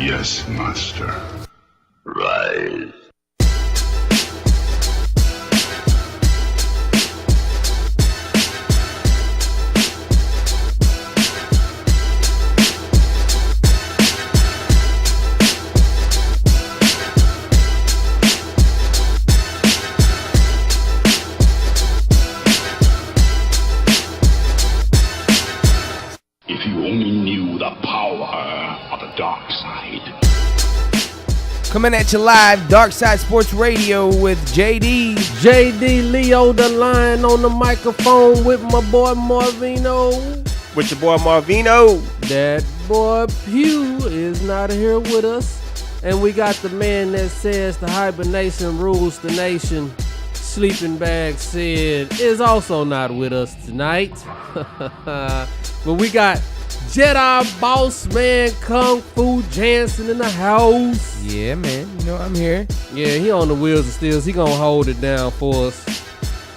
Yes, master. Rise. If you only knew the power of the dark side. Coming at you live, Darkside Sports Radio with JD. JD Leo the Lion on the microphone with my boy Marvino. With your boy Marvino. That boy Pew is not here with us. And we got the man that says the hibernation rules the nation. Sleeping Bag said is also not with us tonight. But we got Jedi Boss Man Kung Fu Jansen in the house. Yeah, man. You know I'm here. Yeah, he on the wheels of steel. He gonna hold it down for us.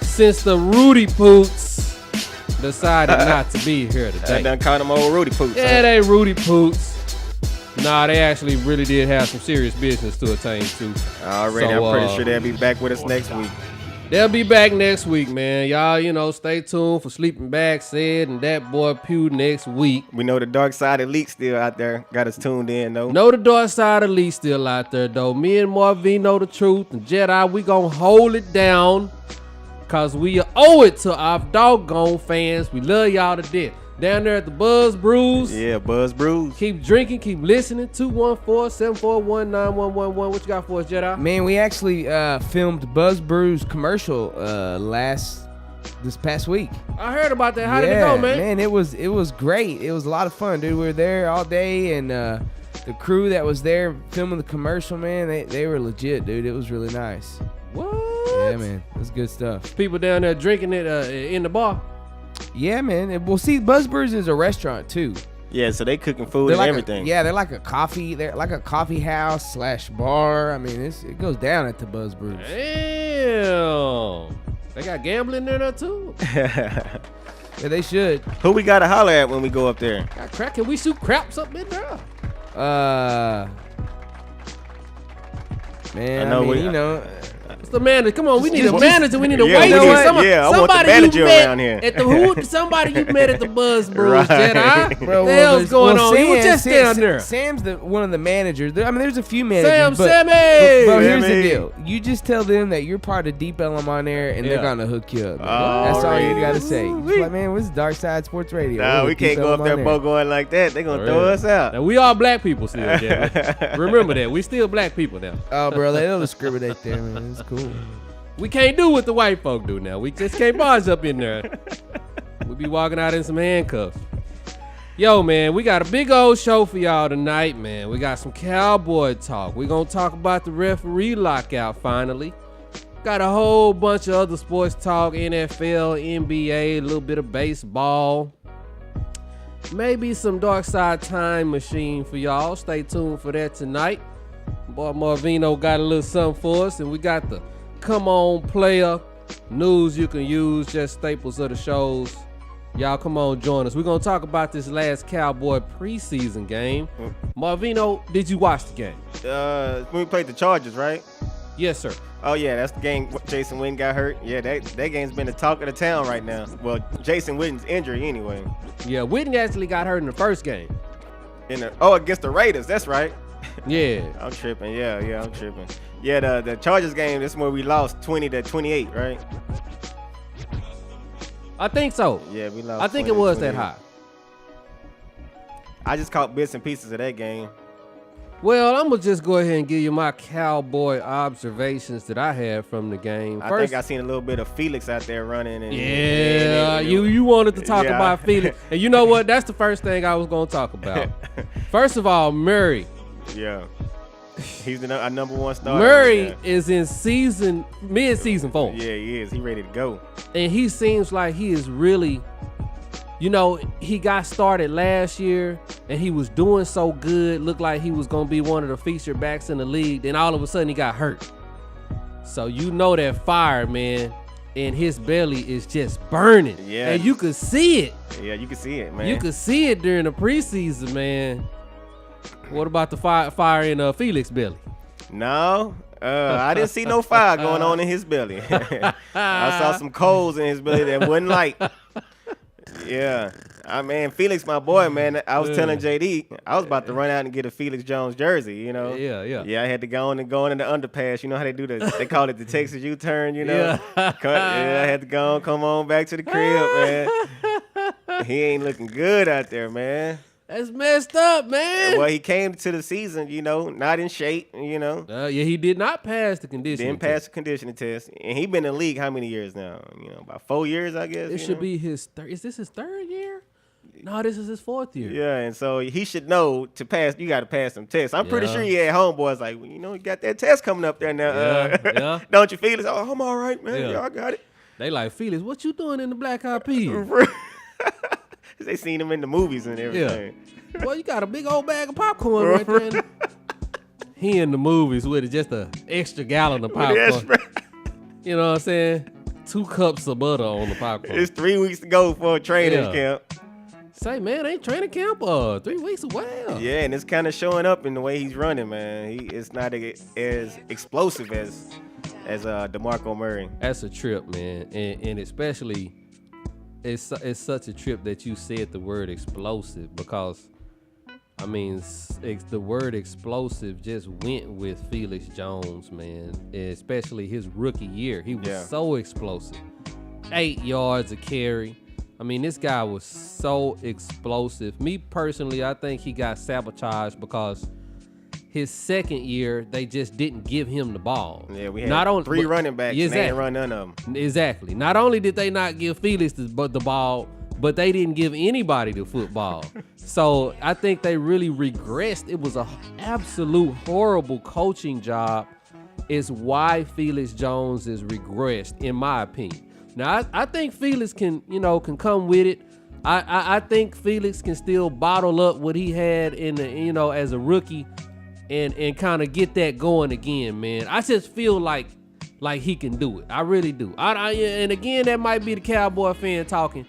Since the Rudy Poots decided not to be here today. I done called them old Rudy Poots. Yeah, they Rudy Poots. Nah, they actually really did have some serious business to attain to. Already, So, I'm pretty sure they'll be back with us next week. They'll be back next week, man. Y'all, stay tuned for Sleeping Bag Said and That Boy Pew next week. We know the Dark Side Elite still out there. Got us tuned in, though. Know the Darkside Elite still out there, though. Me and Marvin know the truth. And Jedi, we gonna hold it down because we owe it to our doggone fans. We love y'all to death. Down there at the Buzz Brews. Yeah, Buzz Brews. Keep drinking, keep listening. 214-741-9111. What you got for us, Jedi? Man, we actually filmed Buzz Brew's commercial this past week. I heard about that. How did it go, man? Man, it was great. It was a lot of fun, dude. We were there all day, and the crew that was there filming the commercial, man, they were legit, dude. It was really nice. What? Yeah, man. It was good stuff. People down there drinking it in the bar. Yeah, man. Well, see, Buzz Brews is a restaurant too. Yeah, so they cooking food They're and like everything. they're like a coffee. They're like a coffee house / bar. I mean, it goes down at the Buzz Brews. Damn. They got gambling there now too. Yeah, they should. Who we got to holler at when we go up there? Got crack. Can we shoot craps up in there? Man, I know mean, you know. It's the manager. Come on, we need a Just- manager. We need a Yeah, waiter. we need- Somebody, yeah, I want the somebody manager you met around here. At the somebody you met at the Buzz Brews, Right. Jedi. Bro, What the hell's going on? You were just down there. Sam's one of the managers. I mean, there's a few managers. Sammy. Bro, here's the Sammy. deal. You just tell them that you're part of Deep Ellum on there, and they're Yeah. gonna hook you up. Man. Oh, That's all you really? gotta say. Just like, man, what's Dark Side Sports Radio? Nah, We're we with can't Deep go Ellum up there on both going like that. They gonna throw us out. Now, we all black people still, Jedi. Remember that. We still black people now. Oh, bro, they don't discriminate there, man. It's cool. We can't do what the white folk do now. We just can't barge up in there. We be walking out in some handcuffs. Yo, man, we got a big old show for y'all tonight, man. We got some cowboy talk. We gonna talk about the referee lockout finally. Got a whole bunch of other sports talk, NFL, NBA, a little bit of baseball. Maybe some Dark Side Time Machine for y'all. Stay tuned for that tonight. Boy Marvino got a little something for us, and we got the Come On Player news you can use, just staples of the shows. Y'all come on, join us. We're going to talk about this last Cowboy preseason game. Marvino, did you watch the game? When we played the Chargers, right? Yes, sir. Oh, yeah, that's the game Jason Witten got hurt. Yeah, that game's been the talk of the town right now. Well, Jason Witten's injury anyway. Yeah, Whitney actually got hurt in the first game. Against the Raiders, that's right. Yeah. I'm tripping. Yeah, I'm tripping. Yeah, the Chargers game, this is where we lost 20-28, right? I think so. Yeah, we lost. I think it was 20-28. that high. I just caught bits and pieces of that game. Well, I'm going to just go ahead and give you my Cowboy observations that I had from the game. I think I seen a little bit of Felix out there running. You wanted to talk Yeah. about Felix. And you know what? That's the first thing I was going to talk about. First of all, Murray. Yeah. He's our number one starter. Murray is in mid-season form. Yeah, he is. He ready to go. And he seems like he is really, he got started last year and he was doing so good. Looked like he was going to be one of the featured backs in the league. Then all of a sudden he got hurt. So that fire, man, in his belly is just burning. Yeah. And you could see it. Yeah, you can see it, man. You could see it during the preseason, man. What about the fire in Felix belly? No, I didn't see no fire going on in his belly. I saw some coals in his belly that wasn't light. Yeah. Felix, my boy, man. I was telling JD, I was about to run out and get a Felix Jones jersey, you know. Yeah. Yeah, I had to go in the underpass. You know how they do they call it the Texas U-turn, you know. I had to go on, come on back to the crib, man. He ain't looking good out there, man. That's messed up, man. Well, he came to the season, you know, not in shape, you know. He did not pass the conditioning. Didn't pass the conditioning test, and he been in the league how many years now? You know, about 4 years, I guess. It should be his third. Is this his third year? No, this is his fourth year. Yeah, and so he should know to pass. You got to pass some tests. I'm pretty sure he had homeboys like, well, you know, you got that test coming up there now. Don't you feel it? Oh, I'm all right, man. Yeah, I got it. They like, Felix, what you doing in the Black Eyed Peas? They seen him in the movies and everything. Yeah. Well, you got a big old bag of popcorn right there. He in the movies with it, just an extra gallon of popcorn. You know what I'm saying? 2 cups of butter on the popcorn. It's 3 weeks to go for a training camp. Say, man, ain't training camp 3 weeks away. Yeah, and it's kind of showing up in the way he's running, man. It's not as explosive as DeMarco Murray. That's a trip, man, and especially it's such a trip that you said the word explosive, because I mean the word explosive just went with Felix Jones, man, especially his rookie year. He was so explosive. 8 yards a carry. I mean, this guy was so explosive. Me personally, I think he got sabotaged because his second year, they just didn't give him the ball. Yeah, we had 3 running backs, and they didn't run none of them. Exactly. Not only did they not give Felix the ball, but they didn't give anybody the football. So I think they really regressed. It was an absolute horrible coaching job. Is why Felix Jones is regressed, in my opinion. Now, I think Felix can come with it. I think Felix can still bottle up what he had as a rookie and kind of get that going again, man. I just feel like he can do it. I really do. And again, that might be the Cowboy fan talking,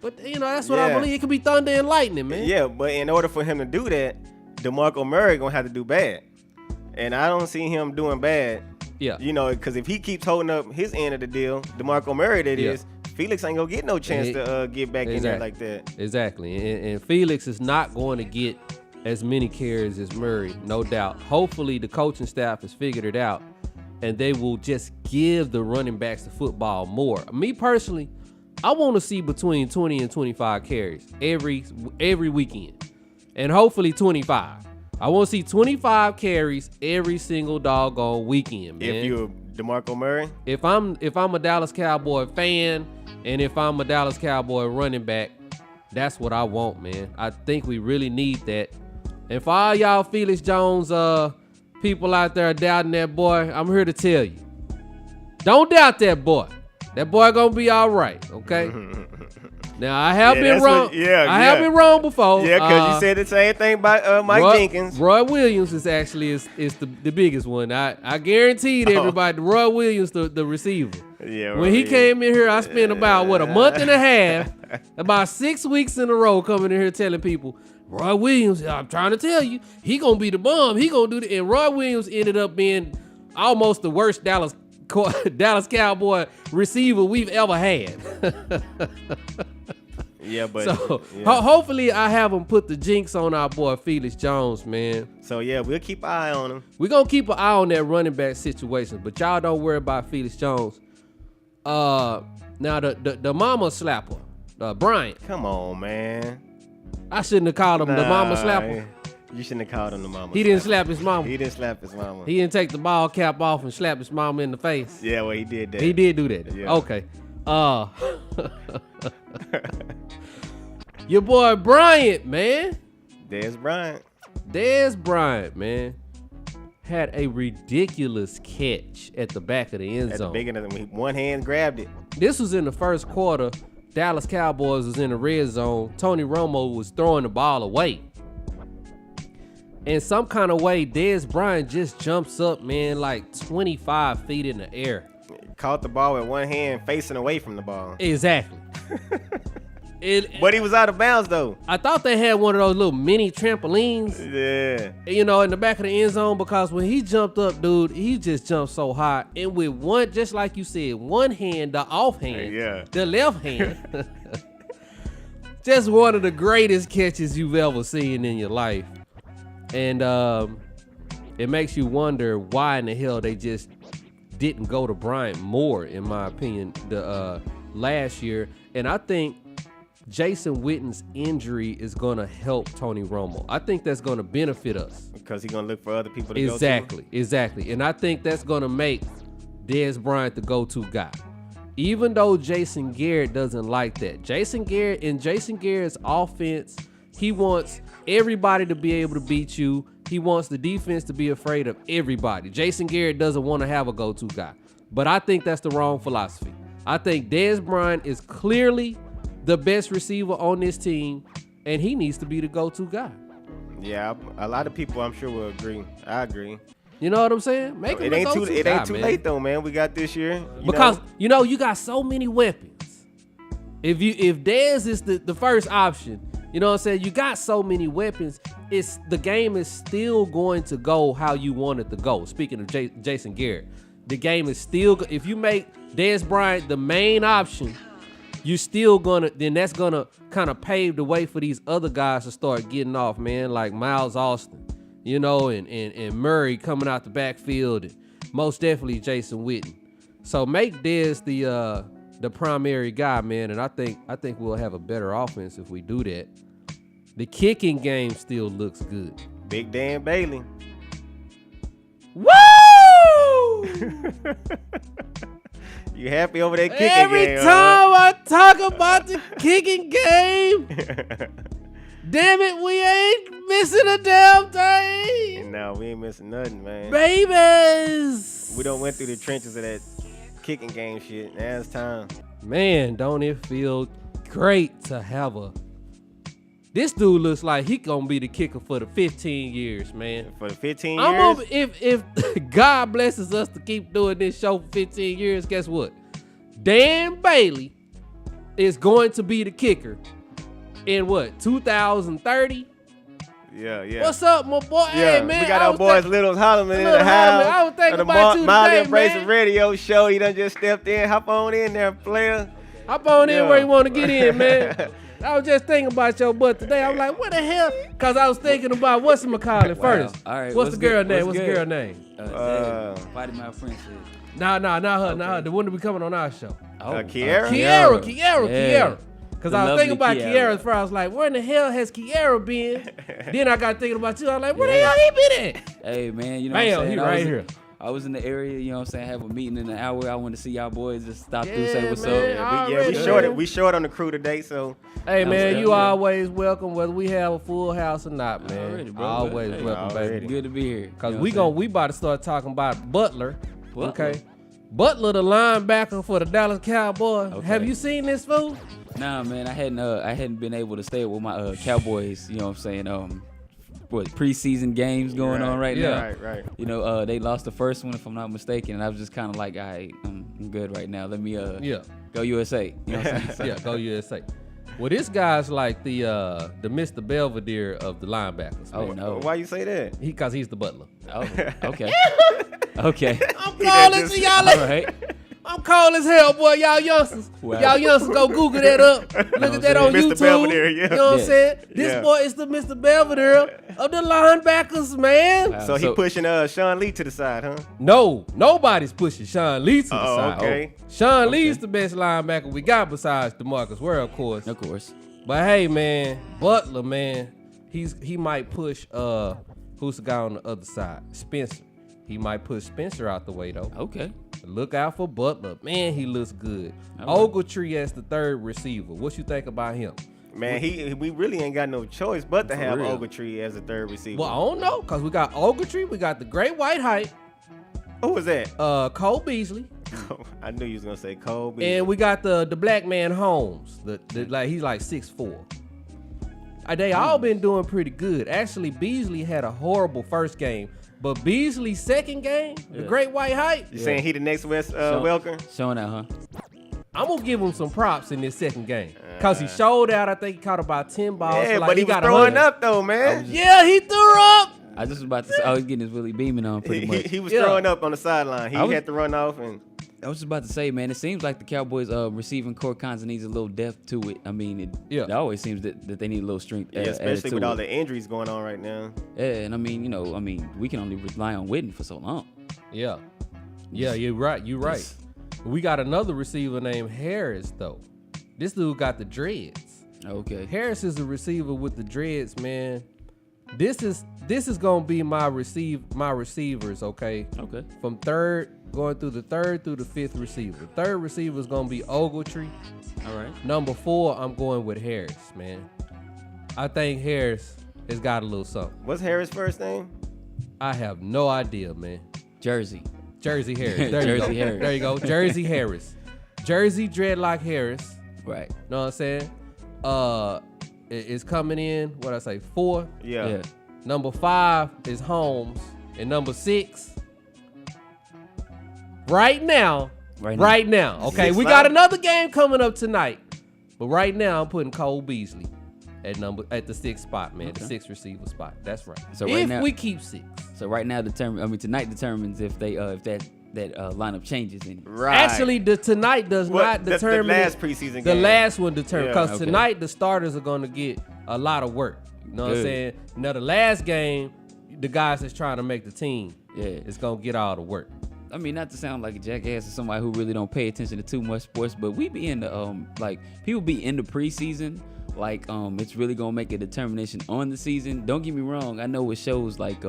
but that's what I believe. It could be thunder and lightning, man. Yeah, but in order for him to do that, DeMarco Murray gonna have to do bad, and I don't see him doing bad. Yeah. Because if he keeps holding up his end of the deal, DeMarco Murray is, Felix ain't gonna get no chance to get back in there like that. Exactly. And Felix is not going to get as many carries as Murray, no doubt. Hopefully the coaching staff has figured it out and they will just give the running backs the football more. Me personally, I want to see between 20 and 25 carries every weekend. And hopefully 25. I want to see 25 carries every single doggone weekend, man. If you're DeMarco Murray? If I'm a Dallas Cowboy fan and if I'm a Dallas Cowboy running back, that's what I want, man. I think we really need that. And for all y'all Felix Jones people out there doubting that boy, I'm here to tell you. Don't doubt that boy. That boy gonna be all right, okay? Now, I have been wrong. I have been wrong before. Yeah, because you said the same thing about Mike Jenkins. Roy Williams is actually the biggest one. I guaranteed everybody Roy Williams, the receiver. Yeah. When he came in here, I spent about a month and a half, about 6 weeks in a row coming in here telling people, Roy Williams, I'm trying to tell you, he gonna be the bomb. He gonna do it. And Roy Williams ended up being almost the worst Dallas Cowboy receiver we've ever had. Yeah, but so hopefully I have him put the jinx on our boy Felix Jones, man. So yeah, we'll keep an eye on him. We're gonna keep an eye on that running back situation, but y'all don't worry about Felix Jones. Now the mama slapper, Bryant. Come on, man. I shouldn't have called him the mama slapper. You shouldn't have called him the mama. He didn't slap his mama. He didn't slap his mama. He didn't take the ball cap off and slap his mama in the face. Yeah, well, he did that. He did do that. Yeah. Okay. Your boy Bryant, man. Dez Bryant, man, had a ridiculous catch at the back of the end zone. At the beginning, one hand grabbed it. This was in the first quarter. Dallas Cowboys was in the red zone. Tony Romo was throwing the ball away. In some kind of way, Dez Bryant just jumps up, man, like 25 feet in the air. Caught the ball with one hand facing away from the ball. Exactly. But he was out of bounds though. I thought they had one of those little mini trampolines. Yeah. You know, in the back of the end zone, because when he jumped up, dude, he just jumped so high. And with one, just like you said, one hand, the off hand, the left hand, just one of the greatest catches you've ever seen in your life. And it makes you wonder why in the hell they just didn't go to Bryant more, in my opinion, the last year. And I think Jason Witten's injury is going to help Tony Romo. I think that's going to benefit us. Because he's going to look for other people to go to? Exactly. And I think that's going to make Dez Bryant the go-to guy. Even though Jason Garrett doesn't like that. Jason Garrett's offense, he wants everybody to be able to beat you. He wants the defense to be afraid of everybody. Jason Garrett doesn't want to have a go-to guy. But I think that's the wrong philosophy. I think Dez Bryant is clearly the best receiver on this team, and he needs to be the go-to guy. Yeah, a lot of people I'm sure will agree. I agree. You know what I'm saying? Make him it ain't too late though, man. We got this year. Because you got so many weapons. If Dez is the first option, you know what I'm saying? You got so many weapons. The game is still going to go how you want it to go. Speaking of Jason Garrett, the game is still. If you make Dez Bryant the main option, you're still that's gonna kind of pave the way for these other guys to start getting off, man, like Miles Austin, you know, and Murray coming out the backfield, and most definitely Jason Witten. So make Dez the primary guy, man, and I think we'll have a better offense if we do that. The kicking game still looks good. Big Dan Bailey. Woo! You happy over that kicking Every game? Every time I talk about the kicking game, damn it, we ain't missing a damn thing. No, we ain't missing nothing, man. Babies. We done went through the trenches of that kicking game shit. Now it's time. Man, don't it feel great to have this dude looks like he gonna be the kicker for the 15 years, man. For the 15 years? If God blesses us to keep doing this show for 15 years, guess what? Dan Bailey is going to be the kicker in what, 2030? Yeah. What's up, my boy? Yeah, Hey, man. we got our boys Little Holloman in the house. I was thinking the about you Miley today, Embrace man. Radio show. He done just stepped in. Hop on in there, player. Hop on in where you want to get in, man. I was just thinking about your butt today. I was like, what the hell? Because I was thinking about what's the McCall first. All right. What's the girl name? What's the girl name? Fighting my friendship. Nah, not her. Not her. The one that be coming on our show. Kiara? Kiara. Because I was thinking about Kiara. Kiara first. I was like, where in the hell has Kiara been? Then I got thinking about you. I was like, where the hell he been at? Hey, man, you know what I'm saying? He right here. I was in the area, you know what I'm saying, have a meeting in an hour. I wanted to see y'all boys, just stop through, say what's man. up. We short on the crew today, so. Hey, man, you always welcome, whether we have a full house or not, man. Already, bro. Always welcome, baby. Good to be here. Because You know we about to start talking about Butler. Butler. Okay. Butler, the linebacker for the Dallas Cowboys. Okay. Have you seen this fool? Nah, man, I hadn't been able to stay with my Cowboys, you know what I'm saying, preseason games going on right now. Right. You know, they lost the first one, if I'm not mistaken, and I was just kind of like, all right, I'm good right now. Let me go USA. You know what I'm saying? Yeah, go USA. Well, this guy's like the Mr. Belvedere of the linebackers. Oh, man. no. Why you say that? Because he's the butler. Oh, okay. Okay. I'm calling to y'all. All right. I'm cold as hell, boy. Y'all youngsters. Wow. Y'all youngsters go Google that up. Look at that on Mr. YouTube. Belvedere, yeah. You know what I'm saying? This Yeah. boy is the Mr. Belvedere of the linebackers, man. Wow. So he pushing Sean Lee to the side, huh? No, nobody's pushing Sean Lee to the side. Okay. Sean Lee's the best linebacker we got besides DeMarcus Ware, of course. Of course. But hey, man, Butler, man, he might push who's the guy on the other side? Spencer. He might push Spencer out the way though. Okay. Look out for Butler. Man, he looks good. Right. Ogletree as the third receiver. What you think about him? Man, we really ain't got no choice but to have real. Ogletree as a third receiver. Well, I don't know, because we got Ogletree, we got the great white height, Who was that? Cole Beasley, I knew you was gonna say Cole. and we got the black man Holmes. He's like 6'4". They all been doing pretty good. Actually, Beasley had a horrible first game, but Beasley's second game, the great white height, You saying he the next Wes Welker? Showing out, huh? I'm gonna give him some props in this second game. Cause he showed out. I think he caught about 10 balls. Yeah, so like but he was got throwing 100. up though, man. Yeah, he threw up. I just was about to say, I was getting his Willie beaming on pretty much. He was Yeah. throwing up on the sideline. He I was- had to run off and. I was just about to say, man, it seems like the Cowboys receiving core kinds needs a little depth to it. I mean, it always seems that they need a little strength. Yeah, especially with all the injuries going on right now. Yeah, and I mean, we can only rely on Witten for so long. Yeah, you're right. You're right. We got another receiver named Harris though. This dude got the dreads. Okay. Harris is a receiver with the dreads, man. This is gonna be my receivers, okay? Okay. From third, going through the third through the fifth receiver. Third receiver is gonna be Ogletree. All right. Number 4, I'm going with Harris, man. I think Harris has got a little something. What's Harris' first name? I have no idea, man. Jersey. Jersey Harris. There you Jersey go. Harris. There you go. Jersey Harris. Jersey Dreadlock Harris. Right. Know what I'm saying? Is coming in, what I say, 4. Yeah. Number 5 is Holmes. And number 6, right now. Okay, 6, we 5. got another game coming up tonight. But right now, I'm putting Cole Beasley at the 6th spot, man. Okay. The 6th receiver spot. That's right. So right if now- we keep 6. So right now, tonight determines if they if that lineup changes any. Right. Actually, tonight does not determine. the last preseason game. The last one determines. Yeah. Because Okay. tonight, the starters are going to get a lot of work. You know what I'm Good. saying? Now, the last game, the guys that's trying to make the team Yeah. is going to get all the work. I mean, not to sound like a jackass or somebody who really don't pay attention to too much sports, but we be in the people be in the preseason. Like it's really gonna make a determination on the season. Don't get me wrong. I know it shows like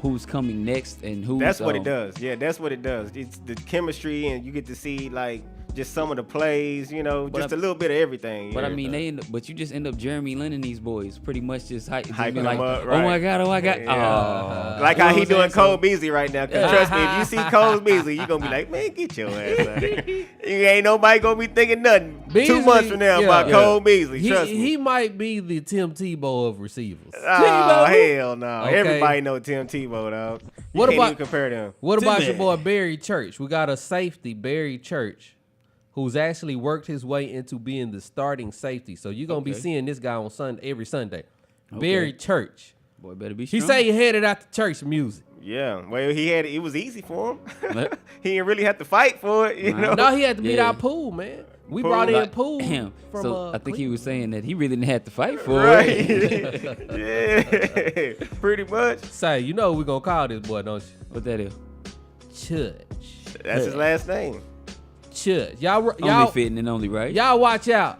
who's coming next and who's. That's what it does. Yeah, that's what it does. It's the chemistry, and you get to see like just some of the plays. You know, But just a little bit of everything. But yeah. I mean, but you just end up Jeremy Linning these boys pretty much just Hyping be like, them up, oh right. my god, Yeah. oh. Like You how know he what I'm doing saying? Cole Beasley right now. Cause trust me, if you see Cole Beasley, you gonna be like, man, get your ass out of here. You ain't nobody gonna be thinking nothing 2 Beasley, months from now yeah. about Yeah. Cole Beasley. Trust me. He might be the Tim Tebow of receivers. Oh, hell no. Okay. Everybody know Tim Tebow, dog. You What can't about- even compare them. What about Timmy. your boy Barry Church? We got a safety, Barry Church, who's actually worked his way into being the starting safety. So you're gonna be Okay. seeing this guy on Sunday every Sunday. Okay. Barry Church. Boy, better be He strong. say he headed out to church music. Yeah, well, it was easy for him. He didn't really have to fight for it, you know. No, he had to beat Yeah. our Pool, man. We Poole. brought in Like, Pool Damn. from So I think he was Cleveland. saying that he really didn't have to fight for Right. it. Yeah, pretty much. Say, you know what we gonna call this boy, don't you? What that is? Church. That's his last name. Church. Y'all Only fitting and only right. y'all watch out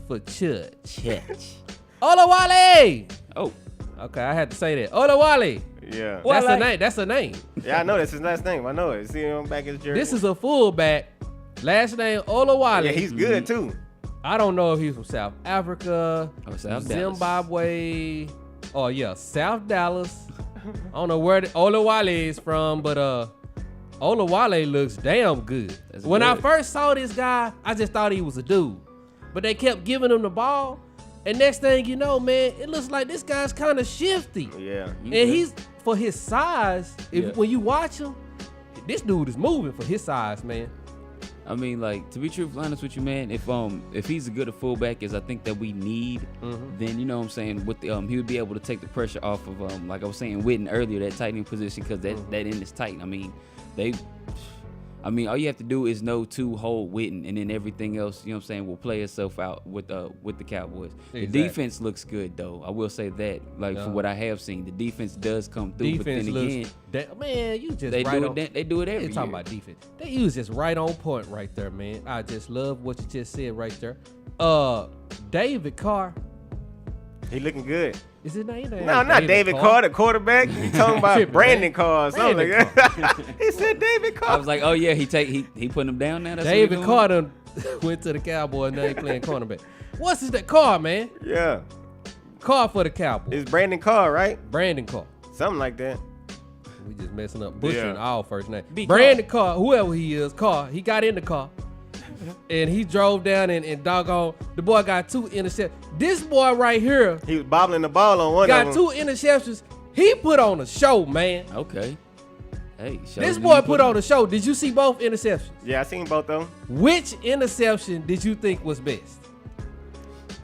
for Church. Church. Olawale! Oh. Okay, I had to say that. Olawale. Yeah. Well, That's a like- name. That's a name. Yeah, I know that's his last name. I know it. See him back his jersey. This is a fullback. Last name Olawale. Yeah, he's good too. I don't know if he's from South Africa, Oh, South Dallas. Zimbabwe. Oh yeah, South Dallas. I don't know where Olawale is from, but Olawale looks damn good. That's When I good. first saw this guy, I just thought he was a dude. But they kept giving him the ball, and next thing you know, man, it looks like this guy's kind of shifty. Yeah. And he's for his size. Yeah. When you watch him, this dude is moving for his size, man. I mean, like, to be truthfully honest with you, man, if he's as good a fullback as I think that we need, then you know what I'm saying, with the, he would be able to take the pressure off of like I was saying, Witten earlier, that tight end position, because that end is tight. I mean, all you have to do is know to hold Witten, and then everything else, you know what I'm saying, will play itself out with the Cowboys. Exactly. The defense looks good, though. I will say that. Like, from what I have seen, the defense does come through. Defense but then again, looks. Man, you just they right do on. it. They do it every You're talking year. about defense. They was just right on point right there, man. I just love what you just said right there. David Carr. He looking good. Is his name? No, not David Carr, the quarterback. You talking about Tripping, Brandon man. Carr or something like that. He said David Carr. I was like, oh yeah, he putting him down now. That's what he David doing? Carr done went to the Cowboys and now he playing cornerback. What's his that Carr, man? Yeah. Carr for the Cowboys. It's Brandon Carr, right? Brandon Carr. Something like that. We just messing up, butchering Yeah. all first name. B. Brandon Carr, whoever he is, Carr. He got in the car. And he drove down and doggone, the boy got 2 interceptions. This boy right here He was bobbling the ball on one got of 2 them. interceptions. He put on a show, man. Okay. Hey, This boy put on a show. Did you see both interceptions? Yeah, I seen both of them. Which interception did you think was best?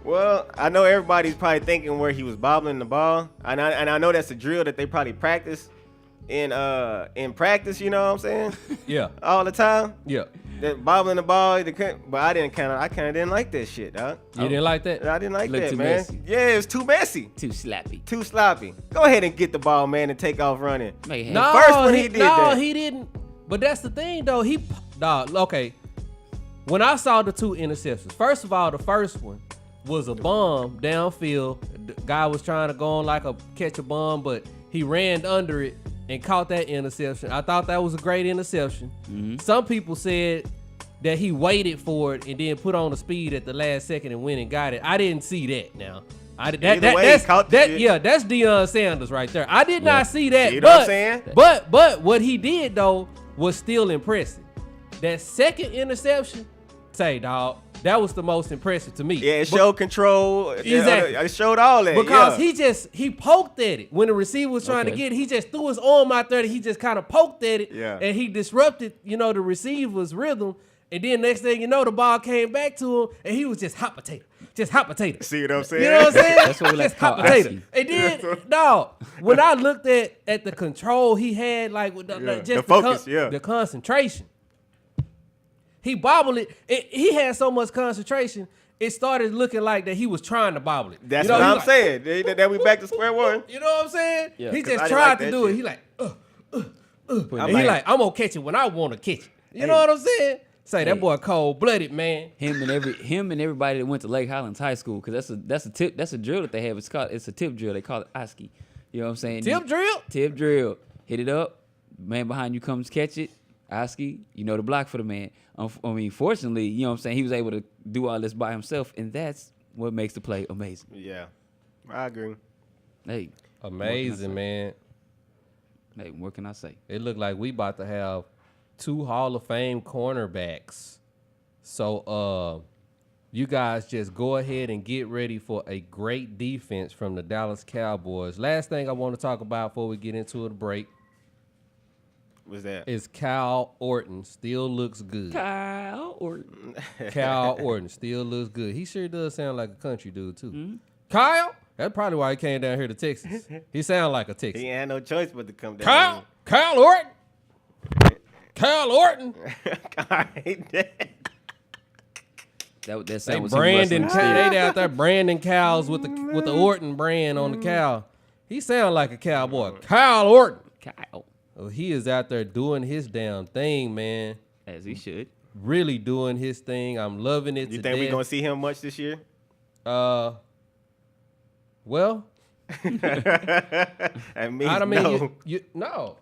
Well, I know everybody's probably thinking where he was bobbling the ball, and I know that's a drill that they probably practice in practice. You know what I'm saying? Yeah. All the time. Yeah. That bobbling the ball, but I kind of didn't like that shit, dog. You didn't like that? I didn't like Looked that, too man. messy. Yeah, it was too messy, Too slappy. too sloppy. Go ahead and get the ball, man, and take off running. Make it No, happen. First when he did that. he didn't. But that's the thing, though. Okay. When I saw the 2 interceptions, first of all, the first one was a bomb downfield. The guy was trying to go on catch a bomb, but he ran under it and caught that interception. I thought that was a great interception. Mm-hmm. Some people said that he waited for it and then put on the speed at the last second and went and got it. I didn't see that now. Either way, he caught the shit. Yeah, that's Deion Sanders right there. I did not see that. You know what I'm saying? But what he did though was still impressive. That second interception, dog, that was the most impressive to me. Yeah, it showed control. Exactly. It showed all that. Because yeah. he poked at it. When the receiver was trying to get it, he just threw his arm out there and he just kind of poked at it. Yeah. And he disrupted, the receiver's rhythm. And then next thing you know, the ball came back to him and he was just hot potato. Just hot potato. See what I'm saying? You know what I'm saying? That's what we like Just to call hot potato. icy. And then, dog, when I looked at the control he had, with The focus, the concentration, he bobbled it. He had so much concentration, it started looking like that he was trying to bobble it. That's You know, what he I'm like, saying. That we back to square one. You know what I'm saying? Yeah. He 'Cause I just didn't tried like to that do it. shit. He like, Putting and it he back. like, I'm gonna catch it when I want to catch it. You know what I'm saying? Say that boy cold blooded, man. him and everybody that went to Lake Highlands High School, because that's a drill that they have. It's a tip drill. They call it ASCII. You know what I'm saying? Tip drill? Tip drill. Hit it up. Man behind you comes catch it. ASCII. You know the block for the man. Fortunately, you know what I'm saying, he was able to do all this by himself, and that's what makes the play amazing. Yeah, I agree. Hey, Amazing, man. hey, what can I say? It looked like we about to have 2 Hall of Fame cornerbacks. So you guys just go ahead and get ready for a great defense from the Dallas Cowboys. Last thing I want to talk about before we get into the break What's that? is Kyle Orton still looks good. Kyle Orton. Kyle Orton still looks good. He sure does sound like a country dude too. Mm-hmm. Kyle? That's probably why he came down here to Texas. He sound like a Texan. He ain't had no choice but to come down. Kyle Orton? Kyle Orton? That They sound was branding him they out there branding cows with the Orton brand on the cow. He sound like a cowboy. Kyle Orton. Kyle, Oh, he is out there doing his damn thing, man. as he should. Really doing his thing. I'm loving it. You to think we death. gonna see him much this year? Well, That means I mean, no. no.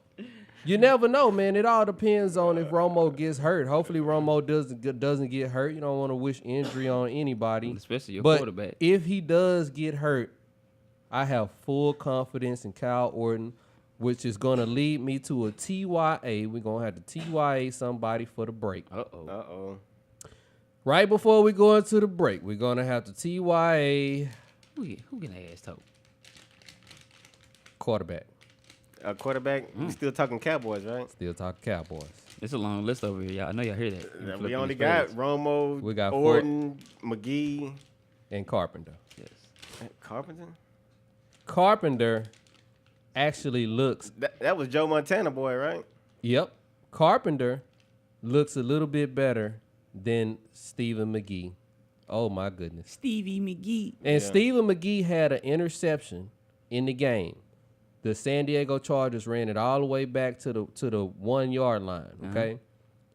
You never know, man. It all depends on if Romo gets hurt. Hopefully, Romo doesn't get hurt. You don't want to wish injury on anybody, Especially your but quarterback. if he does get hurt, I have full confidence in Kyle Orton, which is going to lead me to a TYA. We're going to have to TYA somebody for the break. Uh-oh. Right before we go into the break, we're going to have to TYA Who can ass toe? quarterback. A quarterback. We still talking Cowboys, right? Still talking Cowboys. It's a long list over here, y'all. I know y'all hear that. We only got Romo, We got Orton, McGee, And Carpenter. Yes. Carpenter. Carpenter actually looks, That was Joe Montana boy, right? yep, Carpenter looks a little bit better than Stephen McGee. Oh, my goodness. Stevie McGee. And Yeah. Stephen McGee had an interception in the game. The San Diego Chargers ran it all the way back to the 1 yard line. Okay,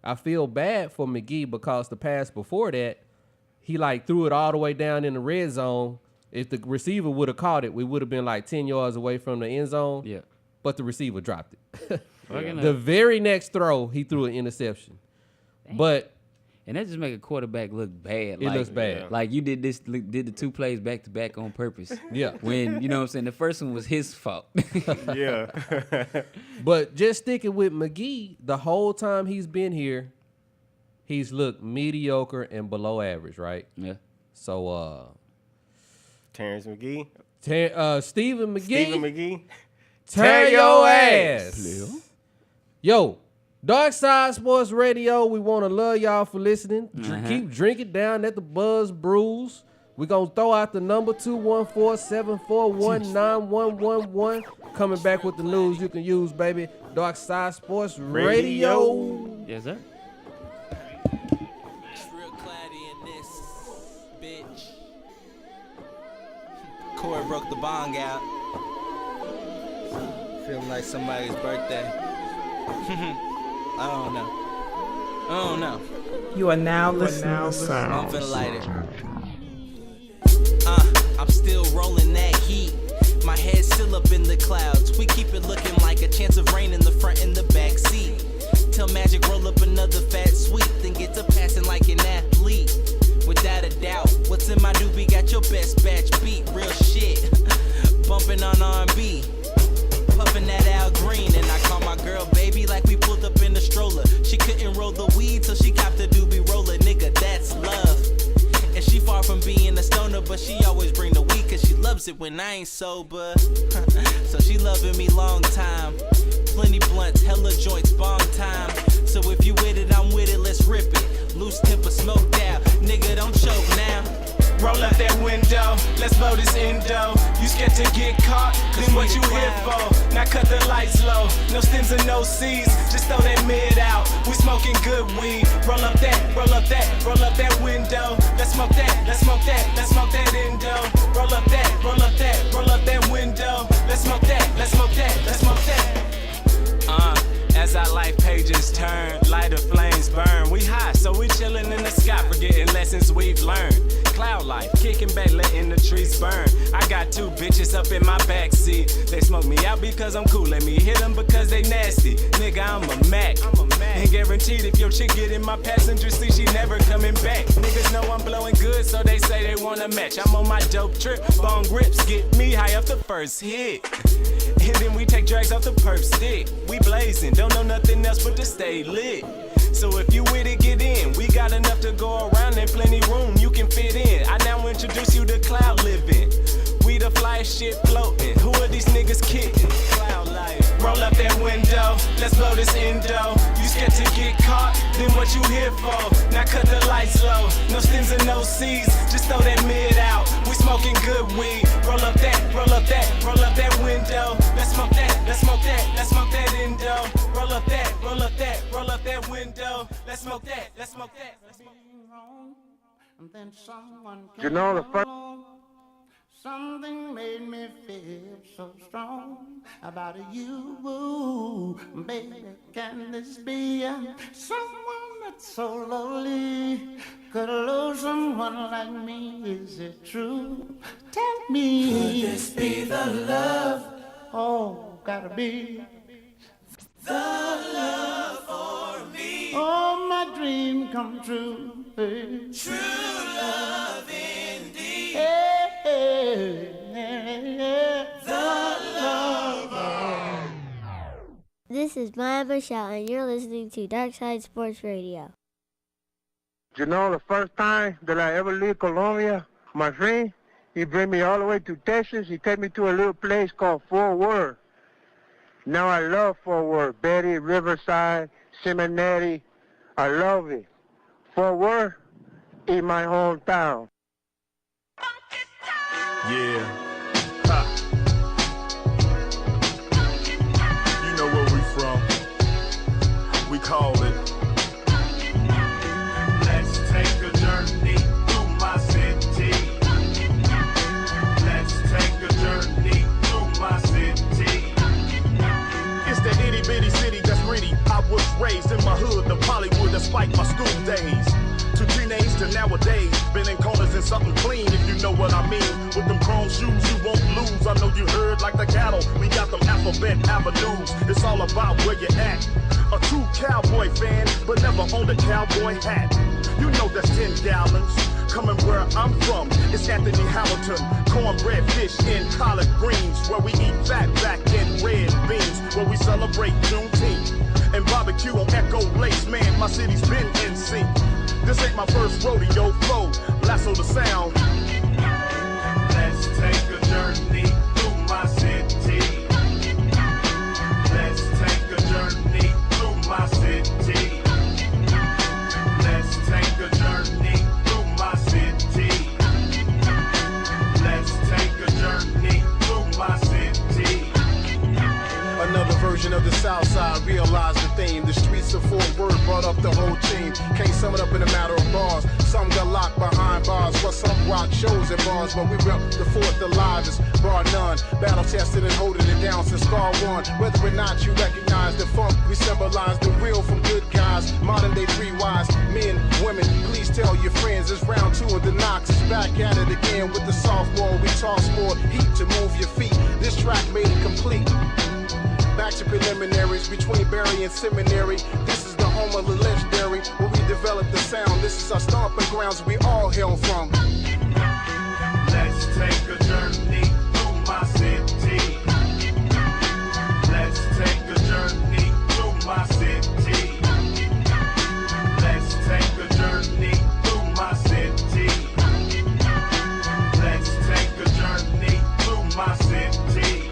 I feel bad for McGee because the pass before that, he threw it all the way down in the red zone. If the receiver would have caught it, we would have been 10 yards away from the end zone. Yeah. But the receiver dropped it. Fucking The up. very next throw, he threw an interception. But And that just make a quarterback look bad. it looks bad. Like you did the 2 plays back to back on purpose. Yeah. When, you know what I'm saying, the first one was his fault. Yeah. But just sticking with McGee, the whole time he's been here, he's looked mediocre and below average, right? Yeah. So, Terrence McGee. Stephen McGee, Stephen McGee. tear your ass. Lil. Yo, Darkside Sports Radio, we want to love y'all for listening. Keep drinking down at the Buzz Brews. We're going to throw out the number 214-741-9111. Coming back with the news you can use, baby. Darkside Sports Radio. Yes, sir. Real cloudy in this bitch. Corey broke the bong out. Feeling like somebody's birthday. I don't know. You are now listening to sound. I'm finna light it. I'm still rolling that heat. My head's still up in the clouds. We keep it looking like a chance of rain in the front and the back seat. Till Magic roll up another fat sweep, then get to passing like an athlete. Without a doubt, what's in my doobie got your best batch beat. Real shit, bumping on R&B. Puffing that Al Green, and I call my girl baby like we pulled up in the stroller. She couldn't roll the weed till she copped a doobie roller. Nigga, that's love. And she far from being a stoner, but she always bring the weed cause she loves it when I ain't sober. So she loving me long time. Plenty blunts, hella joints, bong time. So if you with it, I'm with it, let's rip it. Loose temper, smoked out, nigga don't choke now. Roll up that window, let's blow this endo. You scared to get caught, then what you here for? Now cut the lights low, no stems and no C's, just throw that mid out. We smoking good weed. Roll up that, roll up that, roll up that window. Let's smoke that, let's smoke that, let's smoke that endo. Roll up that, roll up that, roll up that window. Let's smoke that, let's smoke that, let's smoke that. As our life pages turn, lighter flames burn. We high, so we chillin' in the sky, forgetting lessons we've learned. Cloud life, kicking back, letting the trees burn. I got two bitches up in my backseat. They smoke me out because I'm cool. Let me hit them because they nasty. Nigga, I'm a Mac. And guaranteed if your chick get in my passenger seat, she never coming back. Niggas know I'm blowing good, so they say they wanna match. I'm on my dope trip, bone grips get me high up the first hit. And then we take drags off the perp stick. We blazing, don't know nothing else but to stay lit. So if you with it, get in. We got enough to go around and plenty room you can fit in. I now introduce you to cloud living. We the flyest shit floating. Who are these niggas kidding? Cloud life. Roll up that window, let's blow this endo. You scared to get caught, then what you here for? Now cut the lights low, no stems and no C's, just throw that mid out. We smoking good weed. Roll up that, roll up that, roll up that window. Let's smoke that, let's smoke that, let's smoke that endo. Roll up that, roll up that, roll up that window. Let's smoke that, let's smoke that, let's smoke that. You know the first. Something made me feel so strong about you, baby. Can this be someone that's so lonely? Could lose someone like me? Is it true? Tell me. Could this be the love? Oh, gotta be the love for me. Oh, my dream come true. Hey. True love indeed. Hey. This is Maya Michelle, and you're listening to Darkside Sports Radio. You know, the first time that I ever leave Colombia, my friend, he bring me all the way to Texas. He take me to a little place called Fort Worth. Now I love Fort Worth, Betty, Riverside, Seminary. I love it. Fort Worth is my hometown. Yeah. Ha. You know where we from. We call it. Let's take a journey through my city. Let's take a journey through my city. It's that itty bitty city that's gritty. I was raised in my hood, the Hollywood that spiked my school days. To teenage to nowadays, been in corners in something clean, if you know what I mean. With them chrome shoes, you won't lose. I know you heard like the cattle, we got them alphabet avenues. It's all about where you at. A true cowboy fan, but never owned a cowboy hat. You know that's 10 gallons. Coming where I'm from, it's Anthony Hamilton. Cornbread, fish, and collard greens. Where we eat fat back and red beans. Where we celebrate Juneteenth. And barbecue on Echo Lakes, man, my city's been in sync. This ain't my first rodeo flow, lasso the sound. Let's take a journey through my city. Let's take a journey through my city. Let's take a journey through my city. brought up the whole team. Can't sum it up in a matter of bars. Some got locked behind bars, but some rock shows at bars. But we rep the fourth, the livest, bar none. Battle tested and holding it down since scar one. Whether or not you recognize the funk, we symbolize the real from good guys. Modern day three wise men, women. Please tell your friends it's round two of the knocks. It's back at it again with the sophomore. We toss more heat to move your feet. This track made it complete. Back to preliminaries between Barry and Seminary. This is the home of the legendary, where we develop the sound. This is our stomping grounds we all hail from. Let's take a journey through my city. Let's take a journey through my city. Let's take a journey through my city. Let's take a journey through my city.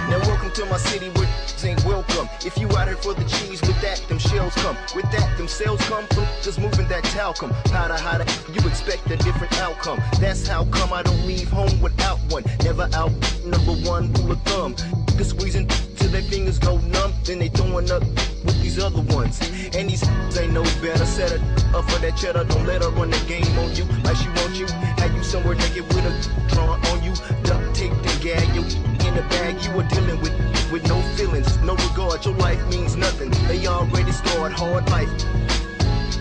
Now welcome to my city where ain't welcome. If you out here for the cheese, with that them shells come. With that them sales come from just moving that talcum. Powder hotter, you expect a different outcome. That's how come I don't leave home without one. Never out number one rule of thumb. Just squeezing till their fingers go numb, then they throwing up with these other ones. And these ain't no better. Set her up for that cheddar. Don't let her run the game on you like she want you. Have you somewhere naked with a drawn on you. Duct tape and gag you in the bag. You are dealing with no feelings, no regard. Your life means nothing. They already scored hard life.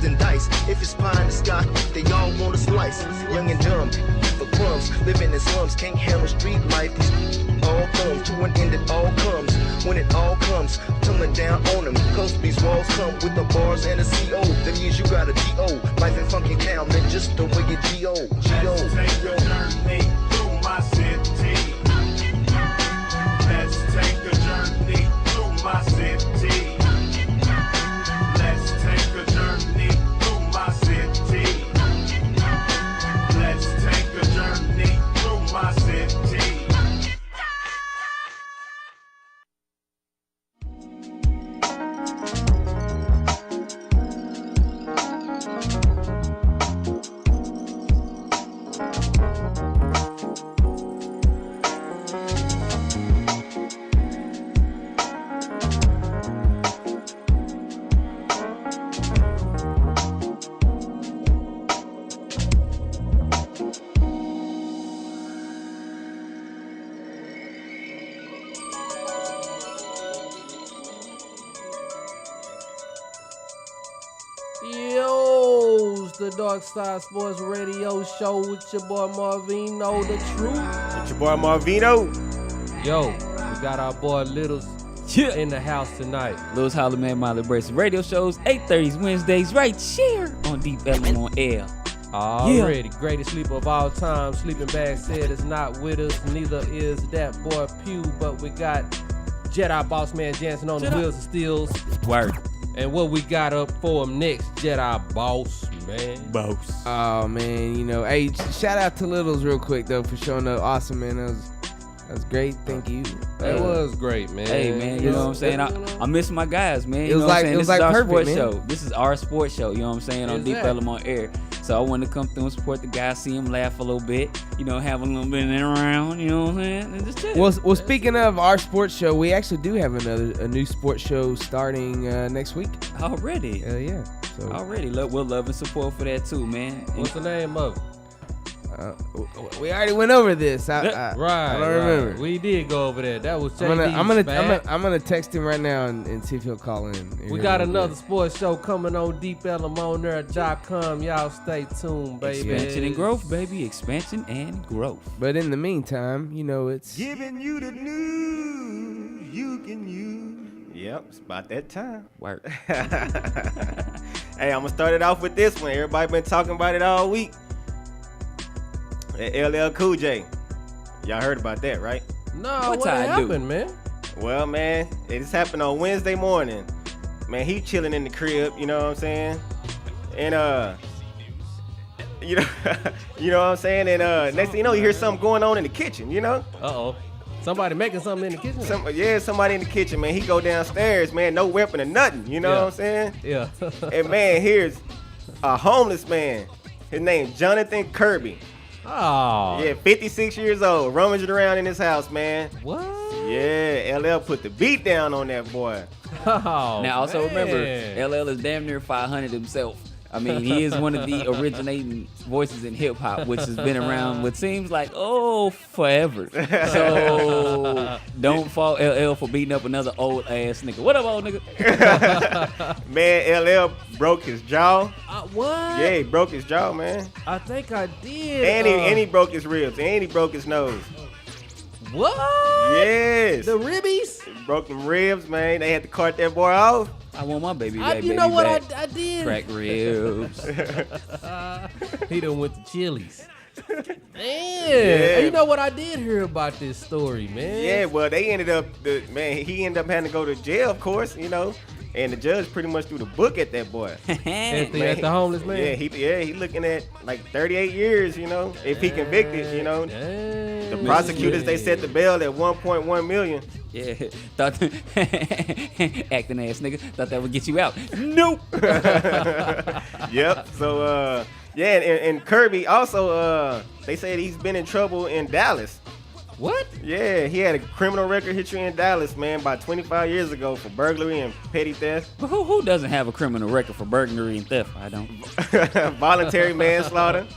Than dice. If it's pie in the sky, they all want a slice. Young and dumb, for crumbs, living in slums, can't handle street life. All comes to an end, it all comes. When it all comes, tumbling down on them. Cause these walls come with the bars and a CO. That means you got a G.O. Life in funky town, man, just the way you G.O. G.O. Let's take a journey through my city. Let's take a journey through my city. Let's take a journey through my city. Let's take a journey through my city. Yo, it's the Darkside Sports Radio Show with your boy Marvino, the truth. It's your boy Marvino. Yo, we got our boy Littles in the house tonight. Littles Holler Man, Miley Brace. Radio shows 8:30s Wednesdays right here on Deep Element on air. Already, greatest sleeper of all time. Sleeping Bag said is not with us, neither is that boy Pew, but we got Jedi Boss Man Jansen on the wheels of steels. Word. And what we got up for him next, Jedi Boss Man. Boss. Oh man, you know, hey, shout out to Littles real quick though for showing up. Awesome, man. That was great. Thank you. That was great, man. Hey man, you know what I'm saying? I miss my guys, man. You It was know like- what I'm saying? it was This is like our perfect, sports man. show. This is our sports show, you know what I'm saying? On Deep Exactly. Element on air. So I wanted to come through and support the guys, see them laugh a little bit, you know, have a little bit in around, you know what I'm saying? And just chill. Well, speaking of our sports show, we actually do have a new sports show starting next week. Already. Yeah. So Already. We'll love and support for that too, man. What's the name of it? we already went over this. I don't remember. We did go over that. That was I'm JD's bad. gonna text him right now and see if he'll call in. We got another sports show coming on Deep Element on there.com. Y'all stay tuned, baby. Expansion and growth, baby. Expansion and growth. But in the meantime, you know, it's Giving you the news you can use. Yep, it's about that time. Work. Hey, I'm gonna start it off with this one. Everybody been talking about it all week. That LL Cool J. Y'all heard about that, right? No, What what I do? happened, man? Well, man, it just happened on Wednesday morning. Man, he chilling in the crib, you know what I'm saying? And you know, you know what I'm saying? And next thing you know, you hear something going on in the kitchen, you know? Uh-oh. Somebody making something in the kitchen? Somebody in the kitchen, man. He go downstairs, man, no weapon or nothing, you know what I'm saying? Yeah. And man, here's a homeless man. His name Jonathan Kirby. Oh. Yeah, 56 years old, rummaging around in his house, man. What? Yeah, LL put the beat down on that boy. Oh, Now, also remember, man. LL is damn near 500 himself. I mean, he is one of the originating voices in hip hop, which has been around what seems like, forever. So don't fault LL for beating up another old ass nigga. What up, old nigga? Man, LL broke his jaw. What? Yeah, he broke his jaw, man. I think I did. And he broke his ribs. And he broke his nose. What? Yes. The ribbies? Broke them ribs, man. They had to cart that boy off. I want my baby back. You know what I did? Crack ribs. He done went to Chili's. Man, Yeah. you know what I did hear about this story, man? Yeah, well, they ended up, he ended up having to go to jail, of course, you know. And the judge pretty much threw the book at that boy. At the homeless man? Yeah, he looking at like 38 years, you know, if he convicted, you know. Dang. The prosecutors, they set the bail at 1.1 million. Yeah, thought acting ass nigga thought that would get you out. Nope. Yep. So yeah, and Kirby also they said he's been in trouble in Dallas. What? Yeah, he had a criminal record history in Dallas, man, about 25 years ago for burglary and petty theft. But who doesn't have a criminal record for burglary and theft? I don't. Voluntary manslaughter.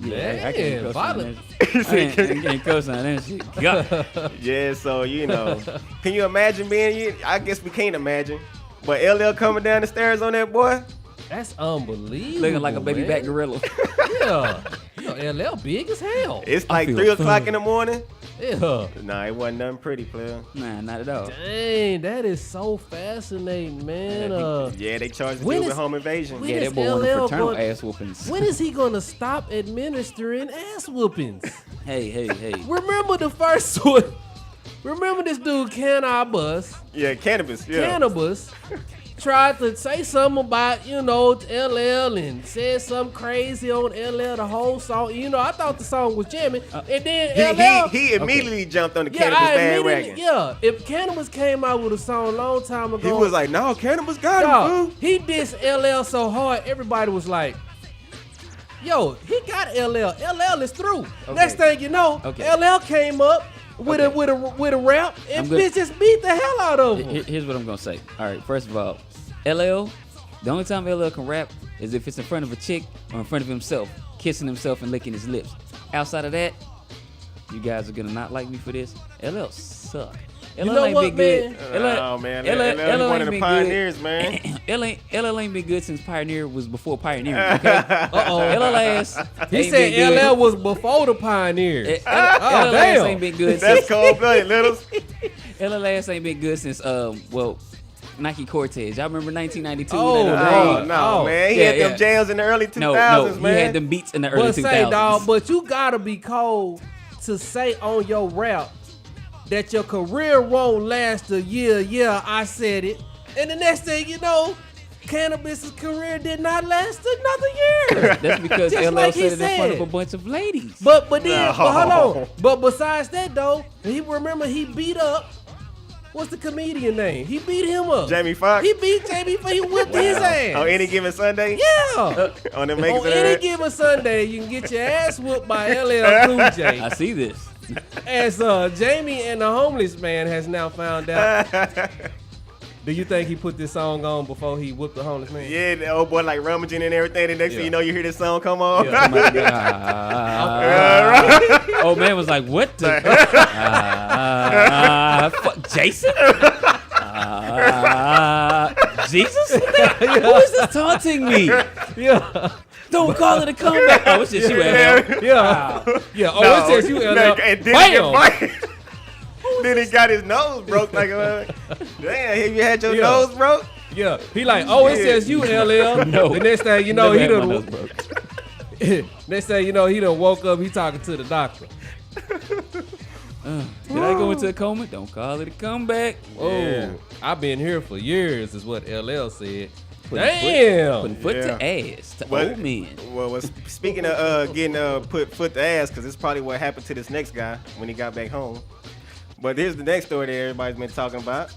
Yeah, I can't violent. I can't co-sign that shit. God. Yeah, so you know, can you imagine being you? I guess we can't imagine. But LL coming down the stairs on that boy. That's unbelievable. Looking like a baby man. back gorilla. Yeah. You know, LL big as hell. It's like feel 3 o'clock in the morning. Yeah. Nah, it wasn't nothing pretty, player. Nah, not at all. Dang, that is so fascinating, man. Yeah, they charged the when dude is- with home invasion. when Yeah, is that boy wanted LL fraternal going- ass whoopings. When is he gonna stop administering ass whoopings? Hey. Remember the first one? Remember this dude Cannabis? Yeah, cannabis. Yeah. Cannabis tried to say something about, LL and said something crazy on LL the whole song. I thought the song was jamming. And then LL... He immediately jumped on the Yeah, cannabis bandwagon. immediately, yeah. If Cannabis came out with a song a long time ago... He was like, no, cannabis got him, Dog, fool. he dissed LL so hard, everybody was like, yo, he got LL. LL is through. Next thing you know, LL came up with a rap and bitch just beat the hell out of him. Here's what I'm gonna say. All right, first of all, LL, the only time LL can rap is if it's in front of a chick or in front of himself, kissing himself and licking his lips. Outside of that, you guys are gonna not like me for this. LL suck. LL know ain't what, been man? good. Oh, man. LL one of the pioneers, man. LL ain't been good since Pioneer was before Pioneer. Okay? LL ass. He ain't said been good. LL was before the Pioneers. LL ass damn. ain't been good That's since. cold-blooded, Littles. LL ass ain't been good since Nike Cortez. Y'all remember 1992? Oh, no, man. He had them jams in the early 2000s, No, man. he had them beats in the early But 2000s. say, dog, but you gotta be cold to say on your rap that your career won't last a year. Yeah, I said it. And the next thing you know, Cannabis's career did not last another year. That's because Just LL like he said it in front of said. a bunch of ladies. But then, but hold No. on. But besides that though, he beat up. What's the comedian name? He beat him up. Jamie Foxx. He beat Jamie Foxx. He whipped his ass. On any given Sunday? Yeah. On them On makers of any that? given Sunday, you can get your ass whooped by LL Cool J. I see this. As Jamie and the homeless man has now found out. Do you think he put this song on before he whooped the homeless man? Yeah, the old boy like rummaging and everything. The next thing you know, you hear this song come on. Old man was like, what the? Fuck, Jason? Jesus? Who is this taunting me? Yeah. Don't call it a comeback. Oh, it's just you, LL. Yeah. Yeah. Oh, No, it says you, LL. no, and then Bam. Then he got his nose broke. Like, damn, have you had your Yeah. nose broke? Yeah. He like, oh, it says you, LL. No. The next thing you know, Never he had my nose done. broke. Next thing you know, he done woke up. He talking to the doctor. Did I go into a coma? Don't call it a comeback. Oh, Yeah. I've been here for years, is what LL said. Putting Damn. foot Yeah. to ass to Well, old men. Well, speaking of getting put foot to ass, because it's probably what happened to this next guy when he got back home. But here's the next story that everybody's been talking about.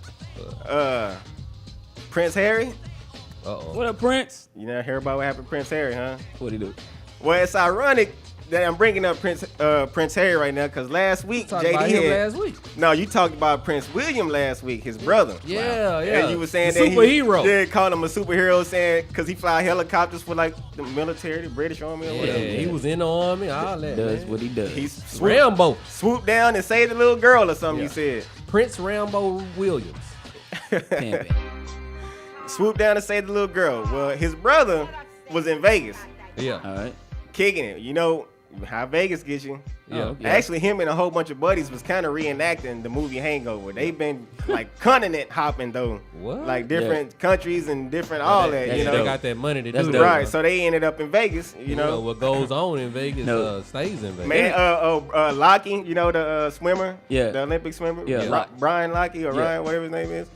Prince Harry. Uh-oh. What up, Prince? You never hear about what happened to Prince Harry, huh? What'd he do? Well, it's ironic I'm bringing up Prince Harry right now because last week Talked JD about him had. last week. No, you talked about Prince William last week, his brother. Yeah, And you were saying The that superhero. he called him a superhero, saying because he fly helicopters for like the military, the British Army or whatever. Yeah, he was in the army, all that. Does man. what he does. He Rambo. swooped down and saved the little girl or something. You said Prince Rambo Williams. Pimpin'. swooped down and saved the little girl. Well, his brother was in Vegas, Yeah. All right. kicking it. You know how Vegas gets you. Yeah. Yeah. Actually, him and a whole bunch of buddies was kind of reenacting the movie Hangover. They've been like continent hopping though, What? like different countries and different all that. They You know, got that money to That's do dope. that. right? So they ended up in Vegas. You know, what goes on in Vegas No. stays in Vegas. man. Lockie, you know the swimmer, Yeah. the Olympic swimmer, Yeah. Brian Lockie or Yeah. Ryan, whatever his name is.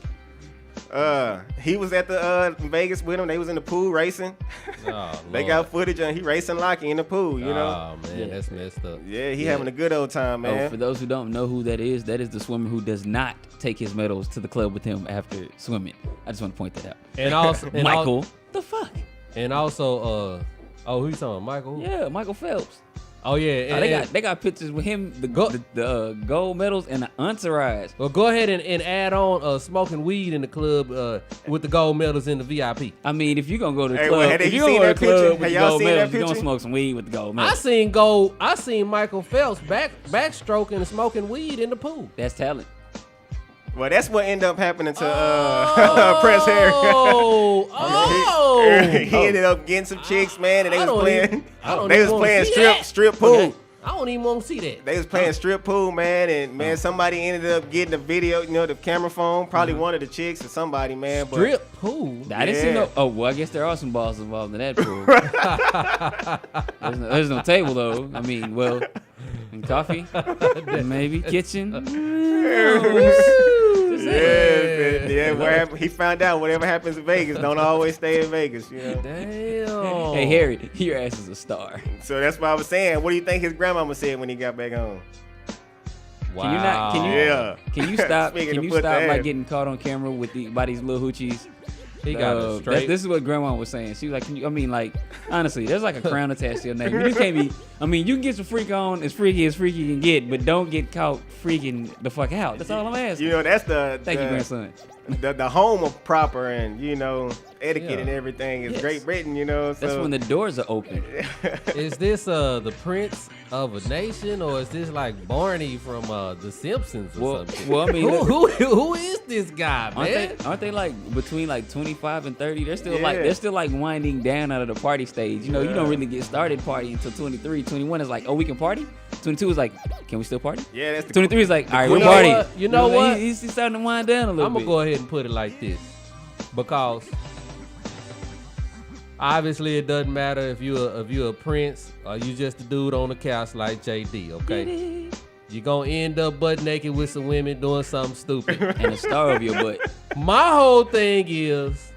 He was at the Vegas with him. They was in the pool racing. Oh, They Lord. got footage of he racing Lockie in the pool. You know, Oh man, that's messed up. yeah, he having a good old time, Oh, man. for those who don't know who that is the swimmer who does not take his medals to the club with him after swimming. I just want to point that out. And also, Michael. The fuck? And also, who you talking about? Michael? Yeah, Michael Phelps. Oh yeah. They got pictures with him, the gold medals and the entourage. Well, go ahead and add on smoking weed in the club with the gold medals in the VIP. I mean, if you're gonna go to the Hey, club, well, have if you you're seen gonna go to the that picture? club with Have the y'all gold seen that medals, you're gonna picture? smoke some weed with the gold I medals. seen Michael Phelps backstroking and smoking weed in the pool. That's talent. Well, that's what ended up happening to Prince Harry. He ended up getting some chicks, man, and they was playing. They was playing strip pool. Okay. I don't even want to see that. They was playing strip pool, man, and man, somebody ended up getting the video, you know, the camera phone. Probably one of the chicks or somebody, man. But Strip pool. I didn't see no. Oh well, I guess there are some balls involved in that pool. there's no table though. I mean, well, and coffee, maybe kitchen. Yeah, where he found out whatever happens in Vegas don't always stay in Vegas, you know. Damn. Hey Harry, your ass is a star. So that's what I was saying. What do you think his grandmama said when he got back home? Wow. Can you not? Can you? Yeah. Can you stop? Speaking Can of you foot stop to like ass. getting caught on camera with by these little hoochies? He got it straight. This is what Grandma was saying. She was like, I mean, like, honestly, there's like a crown attached to your name. You can't be. I mean, you can get some freak on as freaky can get, but don't get caught freaking the fuck out. That's all I'm asking. You know, that's the Thank you, grandson. The home of proper and, you know, etiquette Yeah. and everything is Yes. Great Britain, you know. So That's when the doors are open. Is this the prince of a nation, or is this like Barney from The Simpsons or something? Well, I mean, who is this guy, man? aren't they like between like 25 and 30? They're still Yeah. they're still like winding down out of the party stage. You know, you don't really get started partying until 23. 21 is like, oh, we can party. 22 is like, can we still party? Yeah, that's the 23 is like, all right, You we're know partying. what? You know what? He's starting to wind down a little I'm bit. gonna go ahead and put it like this, because obviously it doesn't matter if you're a prince or you just a dude on the couch like JD. Okay, you're gonna end up butt naked with some women doing something stupid. And a star of your butt. My whole thing is,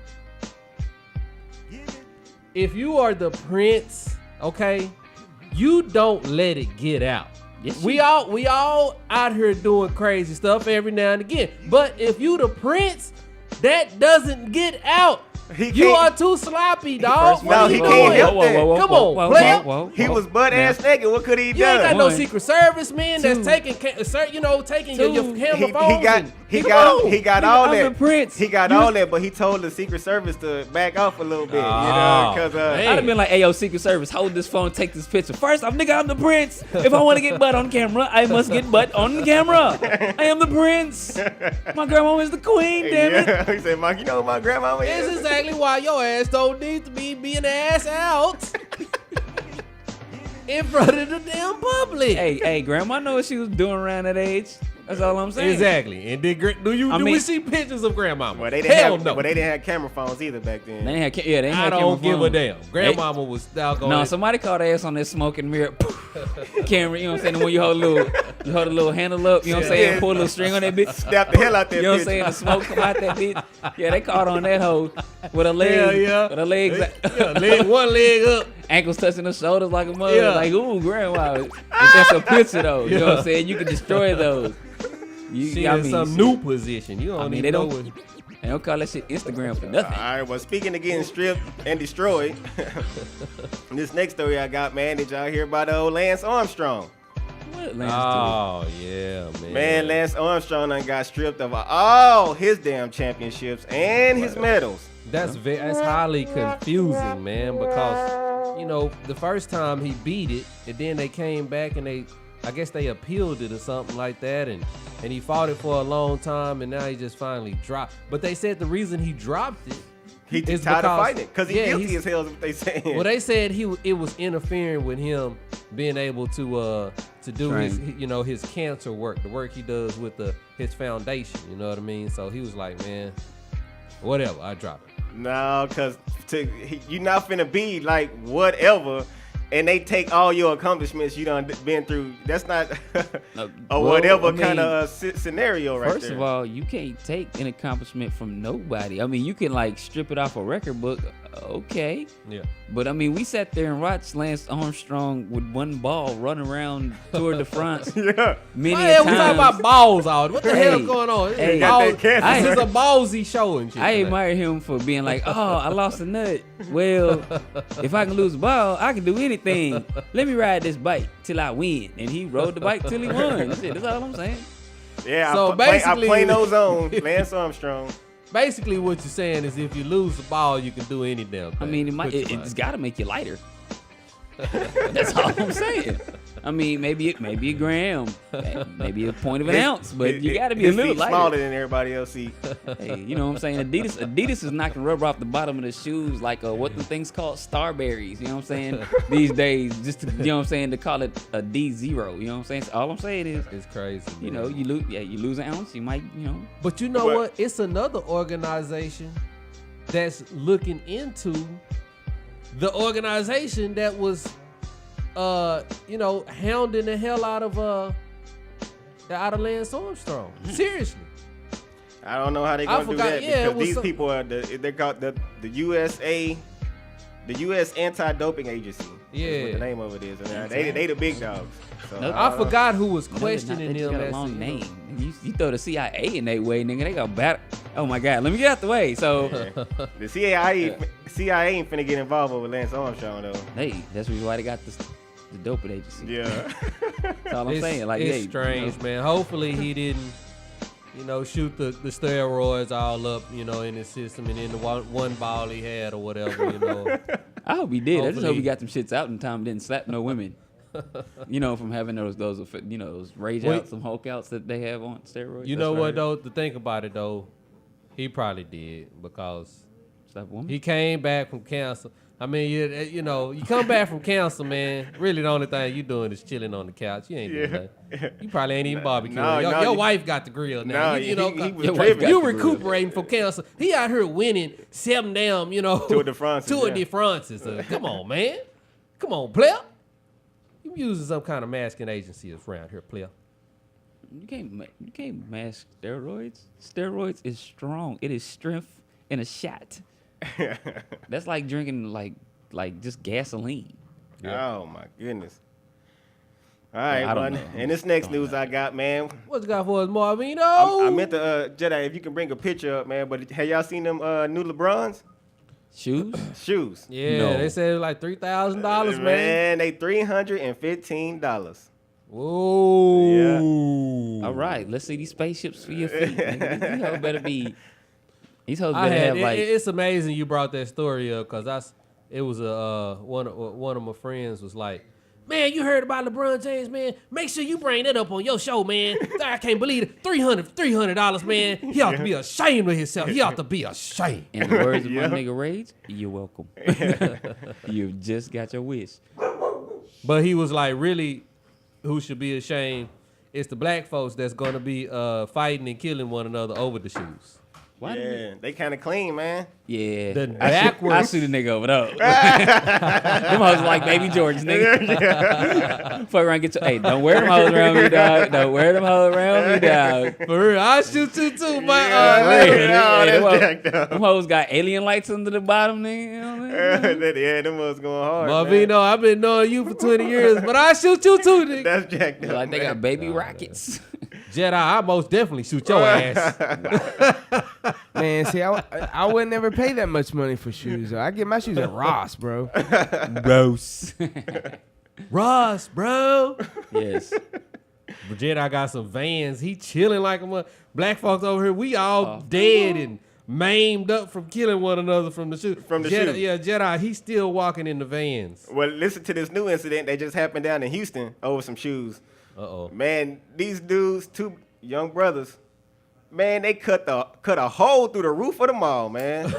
if you are the prince, okay, you don't let it get out. Yes, We all out here doing crazy stuff every now and again. But if you the prince, that doesn't get out. He You can't- are too sloppy, dog. No, What are he you can't doing? help that. Come on, player. He was butt ass naked. What could he You ain't got done? no One. Secret Service man that's Two. taking your camera He phones. got and- he Come got on. he got all I'm that. the prince. He got You all was- that, but he told the Secret Service to back off a little bit, you Oh, know, because man. I'd have been like, hey, yo, Secret Service, hold this phone, take this picture. First off, nigga, I'm the prince. If I want to get butt on camera, I must get butt on camera. I am the prince. My grandma is the queen, damn it. yeah. He said, "Mike, you know who my grandmama This is." is exactly why your ass don't need to be being ass out in front of the damn public. Hey, grandma know what she was doing around that age. That's all I'm saying. Exactly. And did do I we mean- see pictures of grandmama? Well, they didn't Hell have, no. but they didn't have camera phones either back then. They ain't had, they ain't I had don't camera give a phone. damn. Grandmama was doggone. No, somebody caught her ass on that smoking mirror camera. You know what I'm saying? When you hold a little handle up. You know what I'm saying? Yeah. Pull a little string on that bitch. Snap the hell out that You know what I'm bitch. saying? The smoke come out that bitch. Yeah, they caught on that hoe with her legs. Hell yeah. With her legs. one leg up. Ankles touching her shoulders like a mother. Yeah. Like, ooh, grandma. But that's a picture though. You know what I'm saying? You can destroy those. She in some new position. You don't I mean, even they know don't. what. They don't call that shit Instagram for nothing. All right, well, speaking of getting stripped and destroyed, this next story I got, man, did y'all hear about old Lance Armstrong? What Lance Oh, yeah, man. Man, Lance Armstrong done got stripped of all his damn championships and his medals. That's highly confusing, man, because, you know, the first time he beat it, and then they came back and I guess they appealed it or something like that, and he fought it for a long time, and now he just finally dropped. But they said the reason he dropped it He's tired of fighting it because he's guilty as hell is what they saying. Well, they said it was interfering with him being able to do his cancer work, the work he does with his foundation. You know what I mean? So he was like, man, whatever, I drop it. No, because you're not finna be like whatever, and they take all your accomplishments you done been through. That's not whatever kind of scenario right there. First of all, you can't take an accomplishment from nobody. I mean, you can like strip it off a record book, okay. Yeah. But I mean, we sat there and watched Lance Armstrong with one ball run around Tour de France. Yeah. Many Why times. we talking about balls out? What the hell is going on? Hey, this is a ballsy show and shit. I admire him for being like, oh, I lost a nut. Well, if I can lose a ball, I can do anything. Let me ride this bike till I win. And he rode the bike till he won. That's all I'm saying. Yeah, so I play no zone, Lance Armstrong. Basically, what you're saying is if you lose the ball, you can do any damn thing. I mean, it's got to make you lighter. That's all I'm saying. I mean, maybe a gram, maybe a point of an ounce, but you got to be a little lighter. Smaller than everybody else. Hey, you know what I'm saying? Adidas is knocking rubber off the bottom of the shoes like what the thing's called Starberries. You know what I'm saying? These days, just to, you know what I'm saying, to call it a D0. You know what I'm saying? So all I'm saying is, it's crazy. You know, you lose an ounce, you might, you know. But you know what? It's another organization that's looking into the organization that was hounding the hell out of Lance Armstrong. Seriously. I don't know how they're gonna do that because these people are they're called the USA, the U.S. Anti-Doping Agency. Yeah, is what the name of it is. And they the big dogs. So I forgot who was questioning they them. Got a long name. You throw the CIA in that way, nigga. They got battle. Oh my God, let me get out the way. So the CIA ain't finna get involved with Lance Armstrong though. Hey, that's why they got the doping agency. Yeah. That's all I'm saying. Like, it's strange, man. Hopefully he didn't, shoot the steroids all up, in his system, and then the one ball he had or whatever, I hope he did. Hopefully. I just hope he got them shits out in time. Didn't slap no women. From having those rage outs, some Hulk outs that they have on steroids. You know what though? To think about it though, he probably did because he came back from cancer. I mean, you come back from cancer, man. Really, the only thing you doing is chilling on the couch. You ain't doing nothing. You probably ain't even barbecuing. Your wife got the grill now. You recuperating from cancer. He out here winning 7 damn, Tour de France. Come on, man. Come on, player. You using some kind of masking agency around here, player. You can't mask steroids. Steroids is strong. It is strength in a shot. That's like drinking like just gasoline. Yeah. Oh my goodness. All right, man. And this next news I got, man. What you got for us, Marvino? I meant to Jedi, if you can bring a picture up, man. But have y'all seen them new LeBrons? Shoes? Yeah, no. They said it was like $3,000, man. Man, they $315. Whoa. Yeah. All right, let's see these spaceships for your feet. These hoes better be. These hoes better have like. It's amazing you brought that story up because it was one of my friends was like, man, you heard about LeBron James, man? Make sure you bring that up on your show, man. I can't believe it. $300, man. He ought to be ashamed of himself. He ought to be ashamed. In the words of my nigga Rage, you're welcome. You've just got your wish. But he was like, really, who should be ashamed? It's the black folks that's going to be fighting and killing one another over the shoes. Yeah, they kind of clean, man. Yeah. The backwards. I see the nigga over there. Them hoes like baby George, nigga. Fuck around, get your. Hey, don't wear them hoes around me, dog. Don't wear them hoes around me, dog. For real, I shoot you too, but them hoes got alien lights under the bottom, nigga. Yeah, them hoes going hard. Marvino, I've been knowing you for 20 years, but I shoot you too, nigga. That's jacked up. Like they got baby rockets. Jedi, I most definitely shoot your ass. Man, see, I would never pay that much money for shoes. I get my shoes at Ross, bro. Ross, bro. Yes. But Jedi got some Vans. He chilling like a mother. Black folks over here, we all dead and maimed up from killing one another from the shoe. From the Jedi, shoe. Yeah, Jedi, he's still walking in the Vans. Well, listen to this new incident that just happened down in Houston over some shoes. Uh-oh. Man, these dudes, two young brothers, man, they cut a hole through the roof of the mall, man.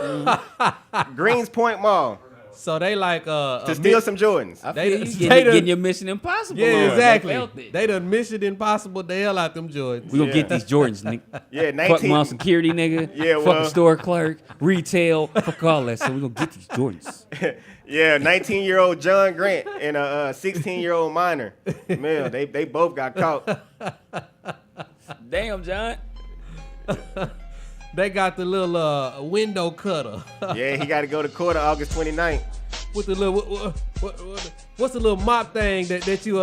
Greens Point Mall. So they like to steal some Jordans. I feel you getting your Mission Impossible. Yeah, on. exactly. They done Mission Impossible the hell out them Jordans. We gonna get these Jordans, nigga. Yeah, 19. Fuck mall security, nigga. Yeah, fuck a store clerk, retail, fuck all that. So we gonna get these Jordans. Yeah, 19-year-old John Grant and a 16-year-old minor. Man, they both got caught. Damn, John. They got the little window cutter. Yeah, he got to go to court on August 29th. With the little what's the little mop thing that you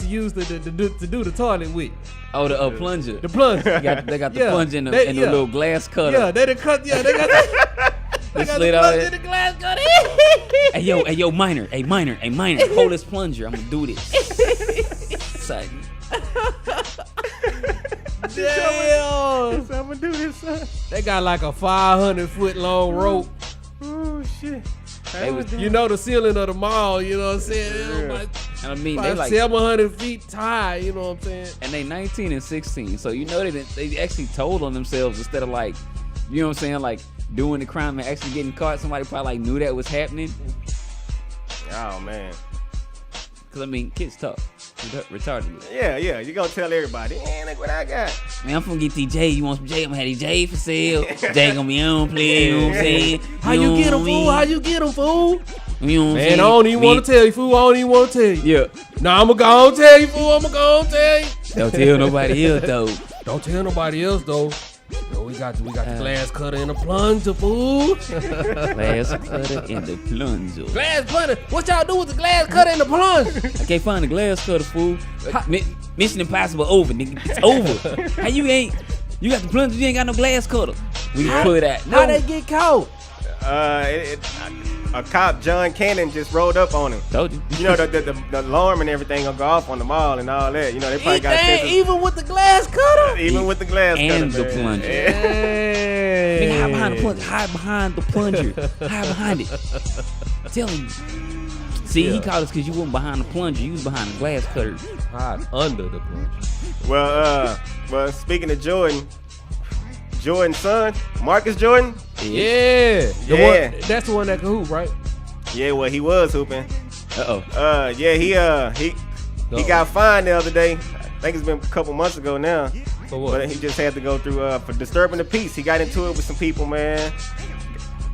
use to do the toilet with? Oh, the plunger. The plunger. They got the plunger and the little glass cutter. Yeah, they cut. Yeah, they got that. They got slid the out plunger it. in the glass cutter. Hey yo, minor, hold this plunger. I'm gonna do this. Son. Damn. I'm gonna do this, son. They got like a 500-foot long rope. Oh shit. You know the ceiling of the mall, you know what I'm saying? Yeah. I mean, they like 700 feet high, you know what I'm saying? And they 19 and 16, so you know they actually told on themselves instead of like, you know what I'm saying, like doing the crime and actually getting caught. Somebody probably like knew that was happening. Oh man. Cause I mean, kids tough, retarded. Yeah, you gonna tell everybody, man, look what I got. Man, I'm finna get these J. You want some J? I'm gonna have these J for sale. J gonna be on play, you know what I'm saying? How you get them, fool? How you get them, fool? You know what I'm saying? Man, I don't even want to tell you, fool. I don't even want to tell you. Yeah. Nah, I'ma go and tell you, fool. I'ma go and tell you. Don't tell nobody else, though. Don't tell nobody else, though. Yo, we got the glass cutter and the plunger, fool. Glass cutter and the plunger. Glass cutter? What y'all do with the glass cutter and the plunger? I can't find the glass cutter, fool. Mission Impossible over, nigga. It's over. How you ain't? You got the plunger, you ain't got no glass cutter. We can pull that. How they get caught? A cop, John Cannon, just rolled up on him. Told you. You know, the alarm and everything gonna go off on the mall and all that. You know, they probably got sensors. Even with the glass cutter? Even with the glass cutter, and the man. plunger. Hey. Nigga, hide behind the plunger. Hide behind the plunger. Hide behind it. Tell him. See, he caught us because you wasn't behind the plunger. You was behind the glass cutter. Hide under the plunger. Well, speaking of Jordan's son, Marcus Jordan. Yeah. Yeah. That's the one that can hoop, right? Yeah, well, he was hooping. Uh-oh. Yeah, he got fined the other day. I think it's been a couple months ago now. For what? But he just had to go through for disturbing the peace. He got into it with some people, man.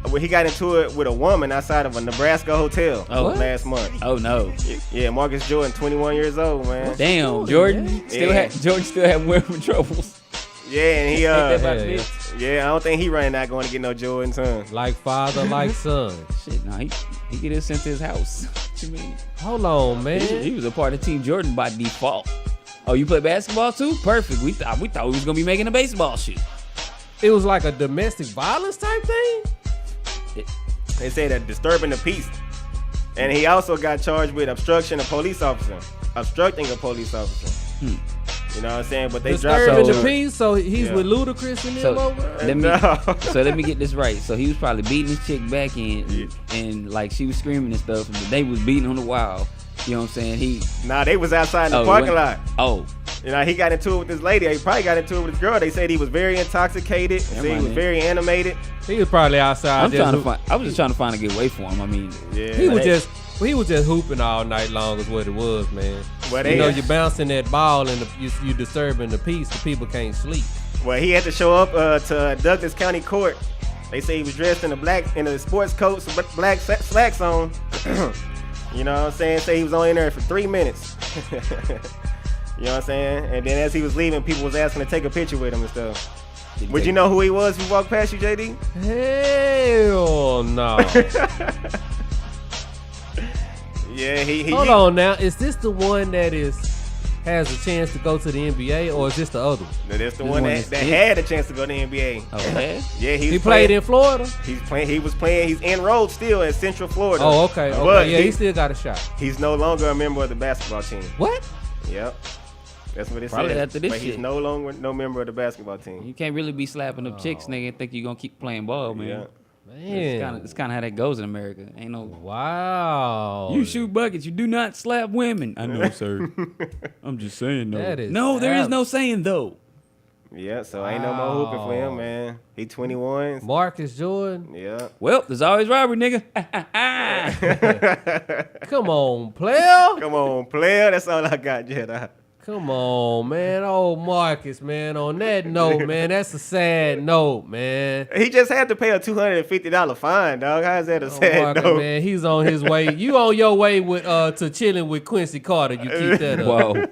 Well, he got into it with a woman outside of a Nebraska hotel last month. Oh no. Yeah, Marcus Jordan, 21 years old, man. Damn, Jordan still had women troubles. Yeah, and he Yeah. I don't think he running out going to get no Jordan, son. Like father, like son. Shit, nah, he get us sent to his house. What you mean? Hold on, man. He was a part of Team Jordan by default. Oh, you play basketball too? Perfect. We thought we was gonna be making a baseball shoe. It was like a domestic violence type thing? They say that disturbing the peace. And he also got charged with obstructing a police officer. You know what I'm saying? But they disturbing dropped the peace, so he's with Ludacris and them over there? Let me get this right. So he was probably beating his chick back and like she was screaming and stuff, and they was beating on the wall. You know what I'm saying? They was outside in the parking lot. Oh. You know, he got into it with this lady. He probably got into it with his girl. They said he was very intoxicated. They said he was very animated. He was probably outside. I was just trying to find a good way for him. I mean, he was just hooping all night long is what it was, man. Well, you're bouncing that ball and you disturbing the peace. The people can't sleep. Well, he had to show up to Douglas County Court. They say he was dressed in a sports coat, some black slacks on. You know what I'm saying? Say he was only in there for 3 minutes. You know what I'm saying? And then as he was leaving, people was asking to take a picture with him and stuff. Would you know who he was if he walked past you, JD? Hell no. Yeah, he Hold on now. Is this the one that is has a chance to go to the NBA, or is this the other one? No, that's the one that had a chance to go to the NBA. Okay. Yeah, he played in Florida. He's enrolled still in Central Florida. Oh, okay. But yeah, he still got a shot. He's no longer a member of the basketball team. What? Yep. That's what it Probably says. after this but shit. He's no longer no member of the basketball team. You can't really be slapping up chicks, nigga, and think you're gonna keep playing ball, man. Yeah. Man. It's kind of how that goes in America. Ain't no. Wow. You shoot buckets. You do not slap women. I know, sir. I'm just saying though. That is there is no saying though. Yeah, so ain't no more hooping for him, man. He 21. Marcus Jordan. Yeah. Well, there's always robbery, nigga. Come on, player. Come on, player. That's all I got, Jedi. Come on, man. Oh, Marcus, man. On that note, man, that's a sad note, man. He just had to pay a $250 fine, dog. How is that a sad Marcus, note? man, he's on his way. You on your way with to chilling with Quincy Carter. You keep that up. Whoa.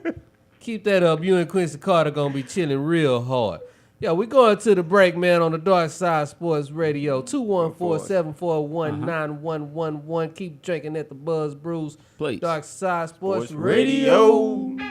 Keep that up. You and Quincy Carter gonna be chilling real hard. Yo, we going to the break, man, on the Darkside Sports Radio. 214-741-9111. Keep drinking at the Buzz Brews. Please. Darkside Sports Radio. Radio.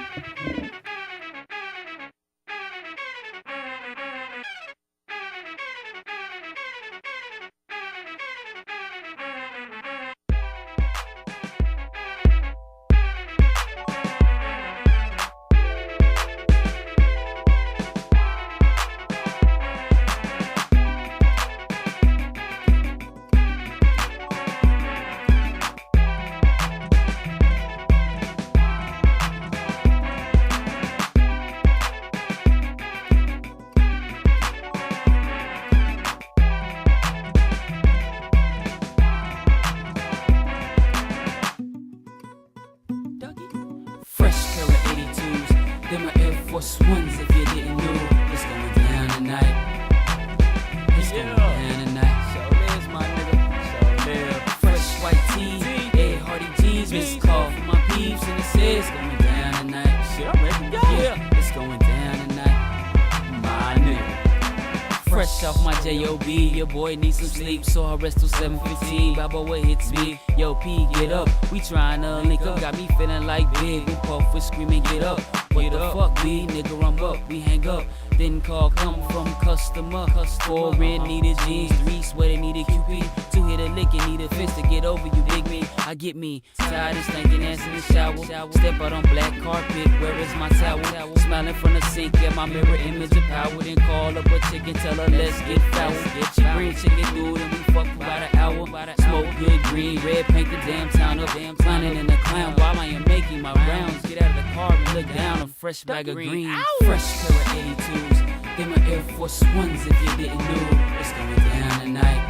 So I rest till 7:15. Baba, what hits me? Yo, P, get up. We tryna link up. Got me feeling like big. We puff, we screaming, get up. What the fuck, B? Nigga, I'm up. We hang up. Then call come from customer. 4 red needed jeans, 3 sweater needed QP, 2 hit a lick and need a fist to get over you, big me. I get me tired of stinking ass in the shower. Step out on black carpet. Where is my towel? Smiling from the sink at my mirror image of power. Then call up a chicken, tell her let's get foul. She bring chicken dude and we fuck for about an hour. Smoke good green, red paint the damn town up. Clowning in the clown while I am making my rounds. Get out of the car and look down. A fresh bag of green, fresh pair of 82s. Them are Air Force Ones if you didn't know. It's going down tonight.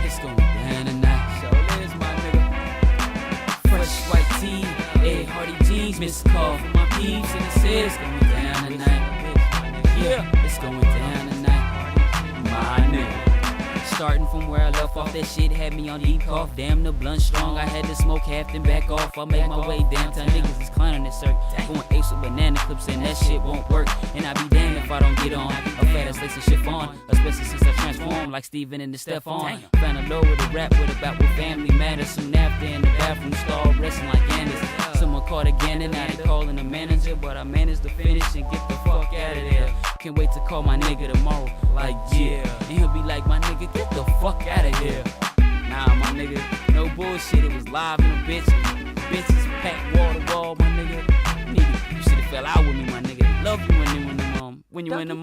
It's going down tonight. So there's my nigga. Fresh white tee, A Hardy jeans. Missed call from my peeps and it says it's going down tonight. Yeah, it's going down tonight. My nigga. Starting from where I left off, that shit had me on deep cough. Damn, the blunt strong, I had to smoke half then back off. I make my way downtown, niggas is clowning this circuit. Going ace with banana clips and that shit won't work. And I be damned if I don't get on. A fat ass lace of chiffon, especially since I transformed like Steven and the Stephon. Found a lower to rap with about what family matters. Soon after in the bathroom stall, wrestling like Anders. Someone caught again and now they calling the manager. But I managed to finish and get the fuck out of there. Can't wait to call my nigga tomorrow, like yeah. And he'll be like, my nigga, get the fuck out of here. Nah, my nigga, no bullshit, it was live in a bitch. Bitches packed wall to wall, my nigga. You should've fell out with me, my nigga. Love you when you in the when you in the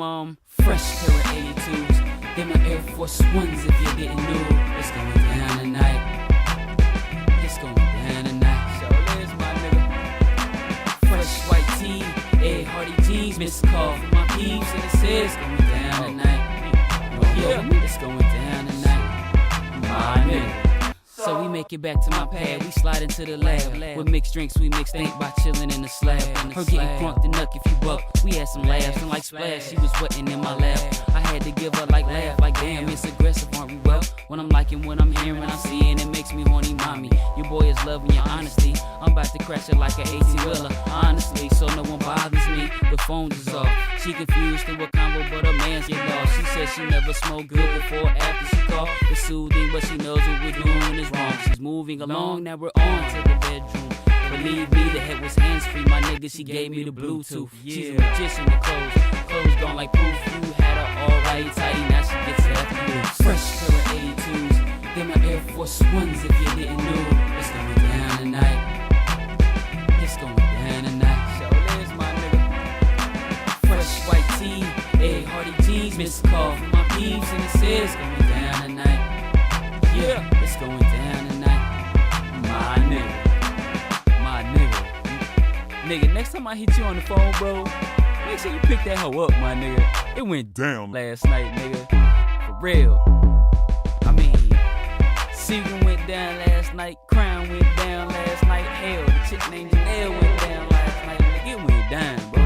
fresh pair of 82s. Them are Air Force Ones if you didn't know. It's going down tonight. It's going down tonight. So there's my nigga. Fresh white tee, A Hardy jeans. Missed call from my peeps and it says it's going down tonight. Yeah, it's going down tonight. My nigga. So we make it back to my pad, we slide into the lab. With mixed drinks, we mix think by chilling in the slab. Her getting crunk to nuck if you buck. We had some laughs and like splash, she was wetting in my lap. I had to give her like laugh, like damn, it's aggressive, aren't we well? When I'm liking what I'm hearing, I'm seeing, it makes me horny, mommy. Your boy is loving your honesty. I'm about to crash it like an 18-wheeler, honestly, so no one bothers me. The phones is off. She confused to a combo, but her man's get lost. She said she never smoked good before, after she called. It's soothing, but she knows what we're doing is wrong. She's moving along, now we're on to the bedroom. Believe me, the head was hands-free. My nigga, she gave me the Bluetooth. She's a magician with clothes gone like poof. You had her all right, tighty, now she gets it after you. Fresh pair of 82s, then my Air Force Ones if you didn't know. It's going down tonight. It's going down tonight. Show this, my nigga. Fresh white tee, hey, Hardy jeans, missed call from my beams, and it says it's going down tonight. Yeah, it's going down tonight. My nigga. Nigga, next time I hit you on the phone, bro, make sure you pick that hoe up, my nigga. It went down last night, nigga. For real. I mean, Seagull went down last night. Crown went down last night. Hell, the chick named Janelle went down last night. Nigga, it went down, bro.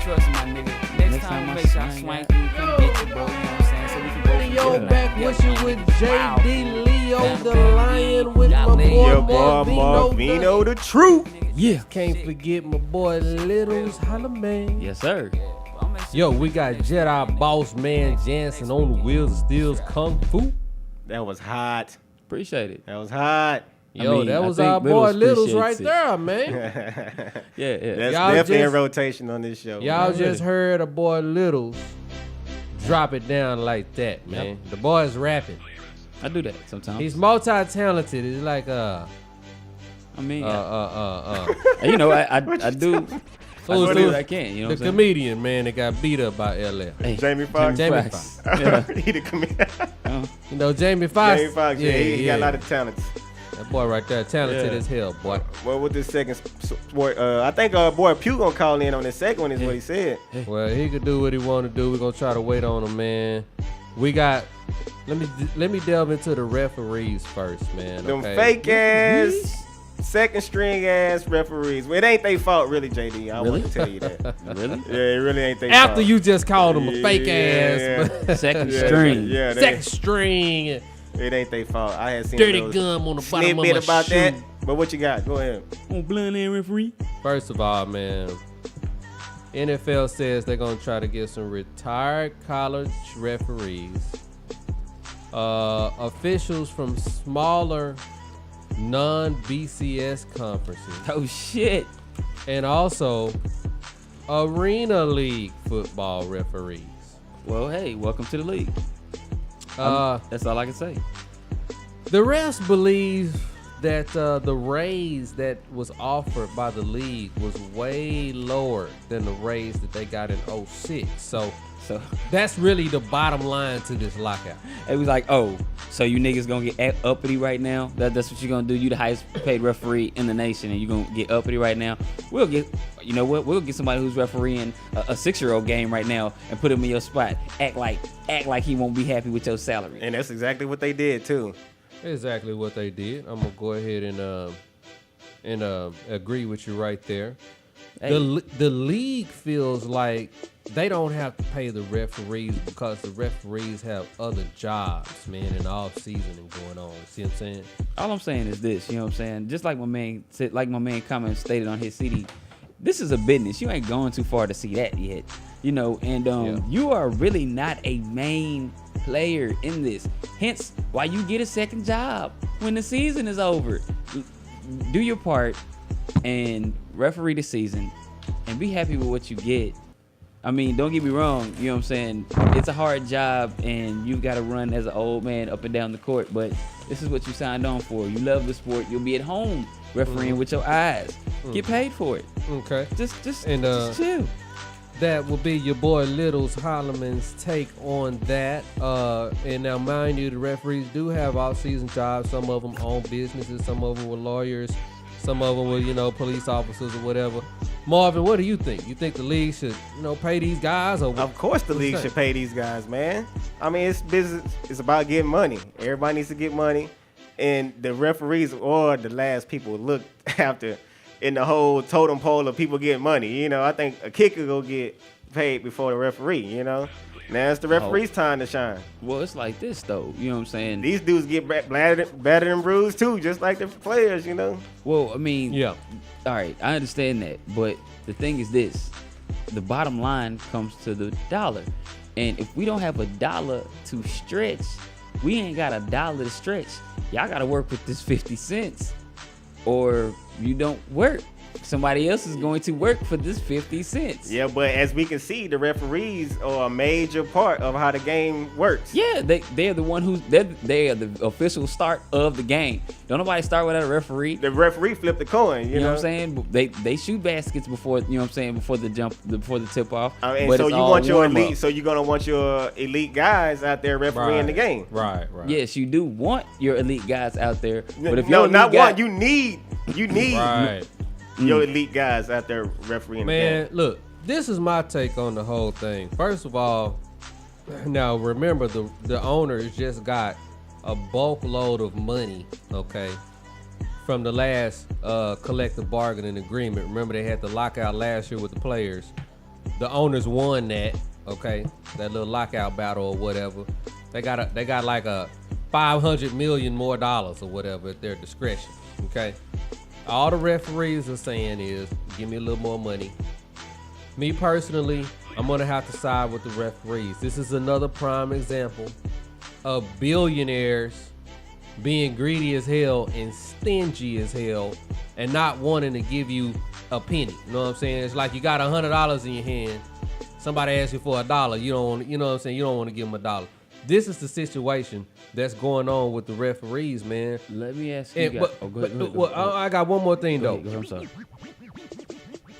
Trust my nigga. Next time, make sure I swank you and come get you, bro. You know what I'm saying? So we can both Yo, back with you with JD Leo the Lion with my Your boy boy Marvino the Truth. Yeah. Can't forget my boy Littles Holla Man. Yes, sir. Yo, we got Jedi Boss Man Jansen on the wheels of steel's Kung Fu. That was hot. Appreciate it. That was hot. Yo, that was our boy Littles right there, man. Yeah. That's Y'all definitely in just- rotation on this show. Y'all man. just heard a boy Littles drop it down like that, man. Yep. The boy's rapping. I do that sometimes. He's multi-talented. He's like I mean, you know, I do. I do what I can. You know the what I'm saying? comedian, man, that got beat up by LL. Hey, Jamie Foxx. Jamie Foxx. Foxx. Yeah. He the comedian. You know, Jamie Foxx. Jamie Foxx, yeah, he got a lot of talents. That boy right there, talented Yeah. as hell, boy. Well, with this second sport, I think boy Pew gonna call in on this second one is what he said. Well, he could do what he want to do. We're gonna try to wait on him, man. We got. Let me delve into the referees first, man. Them okay? fake ass, second string ass referees. Well, it ain't their fault, really, JD. I want to tell you that. Really? Yeah, it really ain't their fault. After you just called him a fake ass, but Second string. Yeah, second string, it ain't their fault. I had seen dirty those gum on the bottom of my snippet about shoe. that. But what you got? Go ahead. On blind and referee. First of all, man, NFL says they're gonna try to get some retired college referees, officials from smaller non-BCS conferences, Oh shit. and also Arena League football referees. Well, hey, welcome to the league. That's all I can say. The rest believe that the raise that was offered by the league was way lower than the raise that they got in 06. So that's really the bottom line to this lockout. It was like, oh, so you niggas gonna get uppity right now? That's what you gonna do? You the highest paid referee in the nation, and you gonna get uppity right now? We'll get, you know what? We'll get somebody who's refereeing a 6-year-old game right now and put him in your spot. Act like he won't be happy with your salary. And that's exactly what they did too. Exactly what they did. I'm gonna go ahead and agree with you right there. Hey. The league feels like they don't have to pay the referees because the referees have other jobs, man, in the off season and going on. See what I'm saying? All I'm saying is this, you know what I'm saying? Just like my man said, like my man comment stated on his CD, this is a business. You ain't going too far to see that yet, you know. And you are really not a main player in this. Hence, why you get a second job when the season is over. Do your part and referee the season, and be happy with what you get. I mean, don't get me wrong, you know what I'm saying? It's a hard job, and you've got to run as an old man up and down the court, but this is what you signed on for. You love the sport. You'll be at home refereeing with your eyes. Get paid for it. Okay. Just chill. That will be your boy Littles Holloman's take on that. And now, mind you, the referees do have off-season jobs. Some of them own businesses. Some of them were lawyers. Some of them were, police officers or whatever. Marvin, what do you think? You think the league should, pay these guys? Or Of course the league should pay these guys, man. I mean, it's business. It's about getting money. Everybody needs to get money. And the referees are the last people looked after in the whole totem pole of people getting money. I think a kicker will get paid before the referee, Now it's the referee's time to shine. Well, it's like this, though. You know what I'm saying? These dudes get battered and bruised, too, just like the players, Well, I mean, yeah. All right, I understand that. But the thing is this. The bottom line comes to the dollar. And if we don't have a dollar to stretch, we ain't got $1 to stretch. Y'all got to work with this 50 cents or you don't work. Somebody else is going to work for this 50 cents. Yeah, but as we can see, the referees are a major part of how the game works. Yeah, they're the one who's they are the official start of the game. Don't nobody start without a referee. The referee flipped the coin. You know what I'm saying? They shoot baskets before, you know what I'm saying, before the tip off. And so you want your elite. So you're gonna want your elite guys out there refereeing the game. Right. Yes, you do want your elite guys out there. But if no, not one. You need right. Your elite guys out there refereeing the game. Man, look, this is my take on the whole thing. First of all, now remember the owners just got a bulk load of money, okay, from the last collective bargaining agreement. Remember they had the lockout last year with the players. The owners won that, okay, that little lockout battle or whatever. They got like a $500 million more or whatever at their discretion, okay. All the referees are saying is, give me a little more money. Me personally, I'm gonna have to side with the referees. This is another prime example of billionaires being greedy as hell and stingy as hell and not wanting to give you a penny. You know what I'm saying? It's like you got $100 in your hand. Somebody asks you for $1. You don't, you know what I'm saying? You don't want to give them $1. This is the situation that's going on with the referees, man. Let me ask you. Go ahead. I got one more thing though. I'm sorry.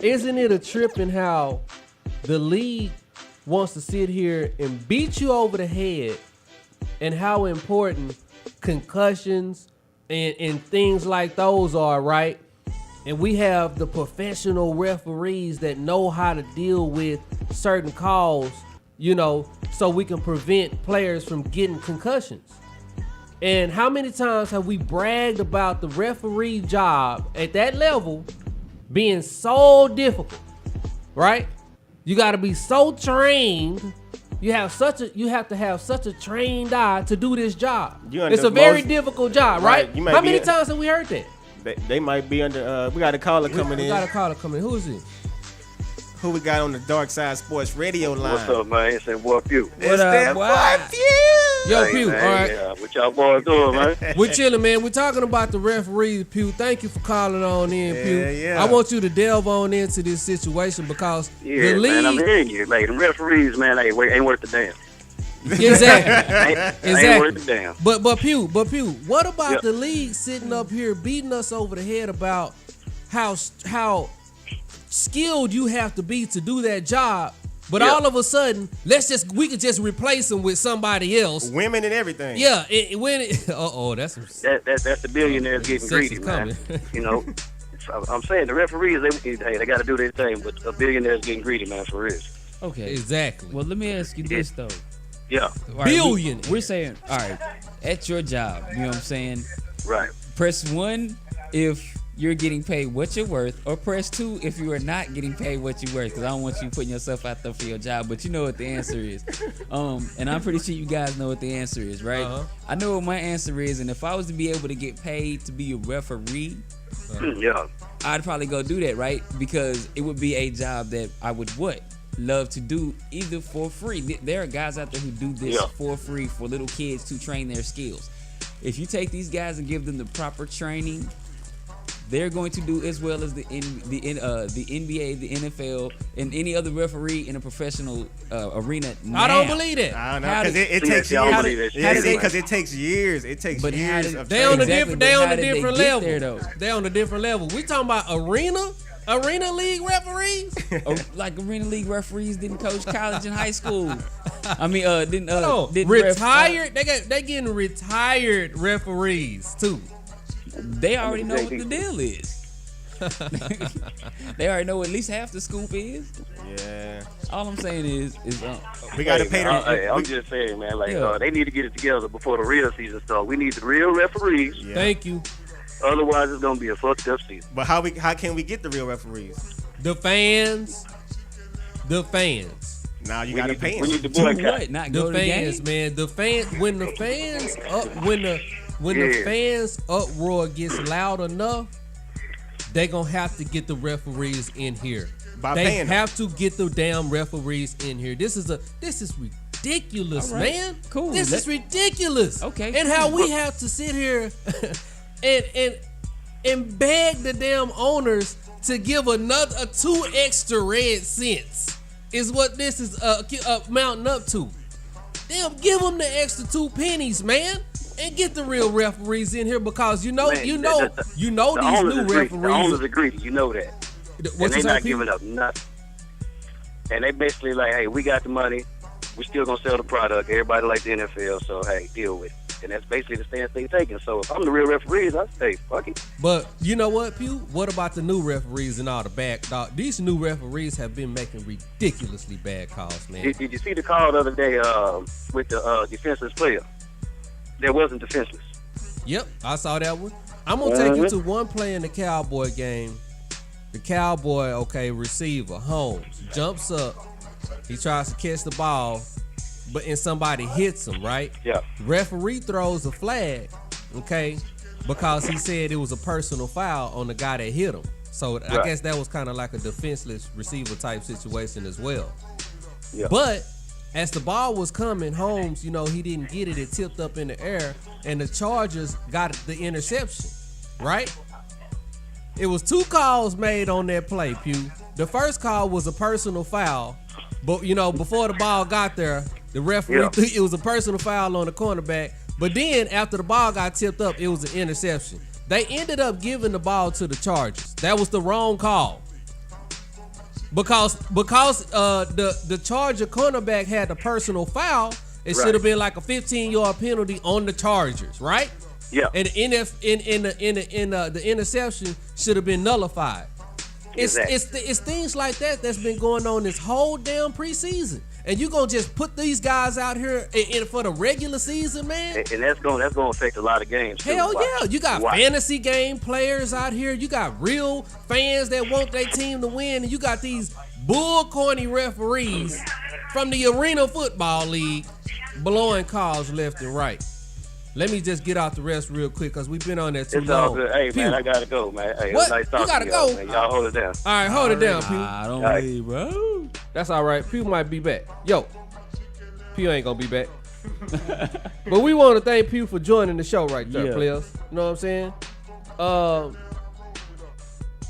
Isn't it a trip in how the league wants to sit here and beat you over the head and how important concussions and things like those are, right? And we have the professional referees that know how to deal with certain calls, you know, so we can prevent players from getting concussions. And how many times have we bragged about the referee job at that level being so difficult, right? You got to be so trained. You have to have such a trained eye to do this job. It's a very difficult job, right? How many times have we heard that? They might be under. We got a caller coming in. We got a caller coming in. Who is it? Who we got on the Darkside Sports Radio line? What's up, man? It's that boy Pew. It's that boy Pew. Yo, Pew. Man, all right. Yeah, what y'all boys doing, man? We're chilling, man. We're talking about the referees, Pew. Thank you for calling on in, Pew. Yeah. I want you to delve on into this situation because Yeah, the league. man, I'm hearing you. Like, the referees, man, ain't worth the damn. Exactly. Ain't worth the damn. But Pew, what about the league sitting up here beating us over the head about how skilled you have to be to do that job? But all of a sudden, we could just replace them with somebody else. Women and everything. Yeah, that's the billionaires getting greedy, man. You know, I'm saying the referees, they got to do their thing, but the billionaires getting greedy, man, for real. Okay, exactly. Well, let me ask you this though. Yeah, right, billion. We're saying, all right, at your job, you know what I'm saying? Right. Press 1 if you're getting paid what you're worth, or press 2 if you are not getting paid what you're worth, because I don't want you putting yourself out there for your job, but you know what the answer is. And I'm pretty sure you guys know what the answer is, right? Uh-huh. I know what my answer is, and if I was to be able to get paid to be a referee, I'd probably go do that, right? Because it would be a job that I would love to do, either for free. There are guys out there who do this for free for little kids to train their skills. If you take these guys and give them the proper training, they're going to do as well as the NBA, the NFL, and any other referee in a professional arena now. I don't believe it. I don't know, because it takes years. Because it takes years. It takes years of They on a training. different level. They on a different level. We talking about arena league referees. Like arena league referees didn't coach college and high school. I mean, didn't retired. They getting retired referees too. They already know what the deal is. They already know what at least half the scoop is. Yeah. All I'm saying is we got to pay them. I'm just saying, man, like they need to get it together before the real season starts. We need the real referees. Yeah. Thank you. Otherwise, it's gonna be a fucked up season. But how can we get the real referees? The fans. Now you got to pay them. We need the boycott. What? Not go to the fans, game? man. The fans. When the fans the fans uproar gets loud enough, they gonna have to get the referees in here. By they paying have to get the damn referees in here. This is ridiculous. ridiculous, All right. man. Cool. This is ridiculous. Okay, And how we have to sit here and beg the damn owners to give another 2 extra red cents is what this is mounting up to. Damn, give them the extra 2 pennies, man, and get the real referees in here because Man, these the new owners referees. The owners are greedy, you know that. What And you they not say, giving up nothing. And they basically like, hey, we got the money. We're still going to sell the product. Everybody like the NFL, so, hey, deal with it. And that's basically the stance they taking. So if I'm the real referees, I say, fuck it. But you know what, Pew? What about the new referees and all the bad dog? These new referees have been making ridiculously bad calls, man. Did you see the call the other day with the defenseless player? That wasn't defenseless. Yep, I saw that one. I'm going to take you to one play in the Cowboy game. The Cowboy, receiver, Holmes, jumps up. He tries to catch the ball, and somebody hits him, right? Yeah. Referee throws a flag, because he said it was a personal foul on the guy that hit him. So I guess that was kind of like a defenseless receiver type situation as well. Yeah. But as the ball was coming, Holmes, he didn't get it. It tipped up in the air, and the Chargers got the interception, right? It was 2 calls made on that play, Pew. The first call was a personal foul, but before the ball got there, the referee it was a personal foul on the cornerback. But then after the ball got tipped up, it was an interception. They ended up giving the ball to the Chargers. That was the wrong call. Because the Charger cornerback had the personal foul, it should have been like a 15-yard penalty on the Chargers, right? Yeah. And the interception should have been nullified. It's things like that that's been going on this whole damn preseason. And you gonna just put these guys out here for the regular season, man? And that's gonna affect a lot of games. Hell yeah. You got fantasy game players out here. You got real fans that want their team to win. And you got these bull corny referees from the Arena Football League blowing calls left and right. Let me just get out the rest real quick because we've been on that too long. It's all good. Hey, man, I gotta go, man. Hey, what? It was nice talking You gotta to go? y'all, man. Y'all hold it down. All right, hold it down, Pew. I don't leave, bro. That's all right. Pew might be back. Yo, Pew ain't gonna be back. But we want to thank Pew for joining the show right there, players. You know what I'm saying?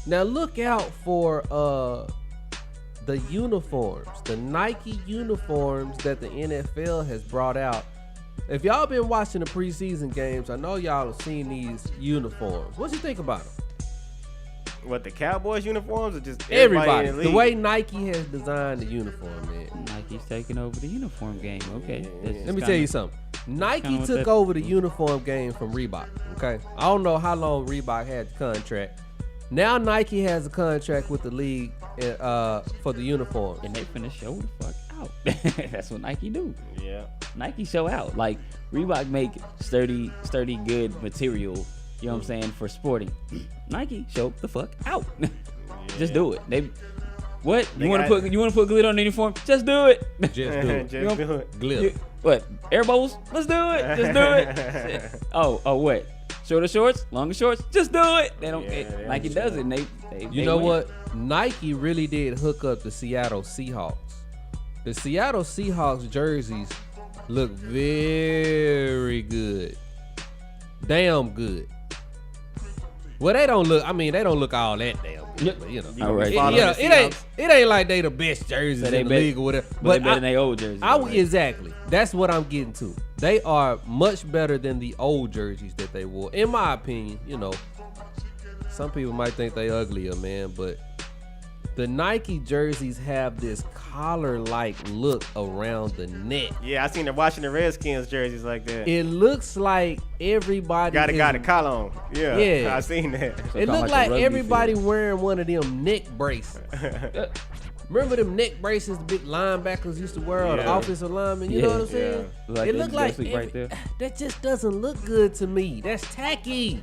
Now look out for the uniforms, the Nike uniforms that the NFL has brought out. If y'all been watching the preseason games, I know y'all have seen these uniforms. What you think about them? What, the Cowboys uniforms or just everybody? in the The league? way Nike has designed the uniform, man. Nike's taking over the uniform game. Okay. Let me tell you something. Nike took over the uniform game from Reebok. Okay. I don't know how long Reebok had the contract. Now Nike has a contract with the league for the uniform. And they finna show the fuck out. That's what Nike do. Yeah. Nike show out. Like Reebok make sturdy good material, you know what I'm saying, for sporting. Nike show the fuck out. Just do it. You want to put glitter on the uniform? Just do it. Just do it. Just do it. Glitter. What? Air bowls? Let's do it. Just do it. Oh, what? Shorter shorts, longer shorts, just do it. They don't. Nike does it. And they know win. what? Nike really did hook up the Seattle Seahawks. The Seattle Seahawks jerseys look very good. Damn good. Well, they don't look all that damn good, but All right. It ain't like they the best jerseys in the league or whatever. But they better than they old jerseys. Exactly. That's what I'm getting to. They are much better than the old jerseys that they wore. In my opinion, some people might think they uglier, man, but the Nike jerseys have this collar-like look around the neck. Yeah, I seen the Washington Redskins jerseys like that. It looks like everybody got a collar on. Yeah, I seen that. It looked like everybody wearing one of them neck braces. Remember them neck braces the big linebackers used to wear, or the offensive linemen? You know what I'm saying? Yeah. It looked like right there. That just doesn't look good to me. That's tacky.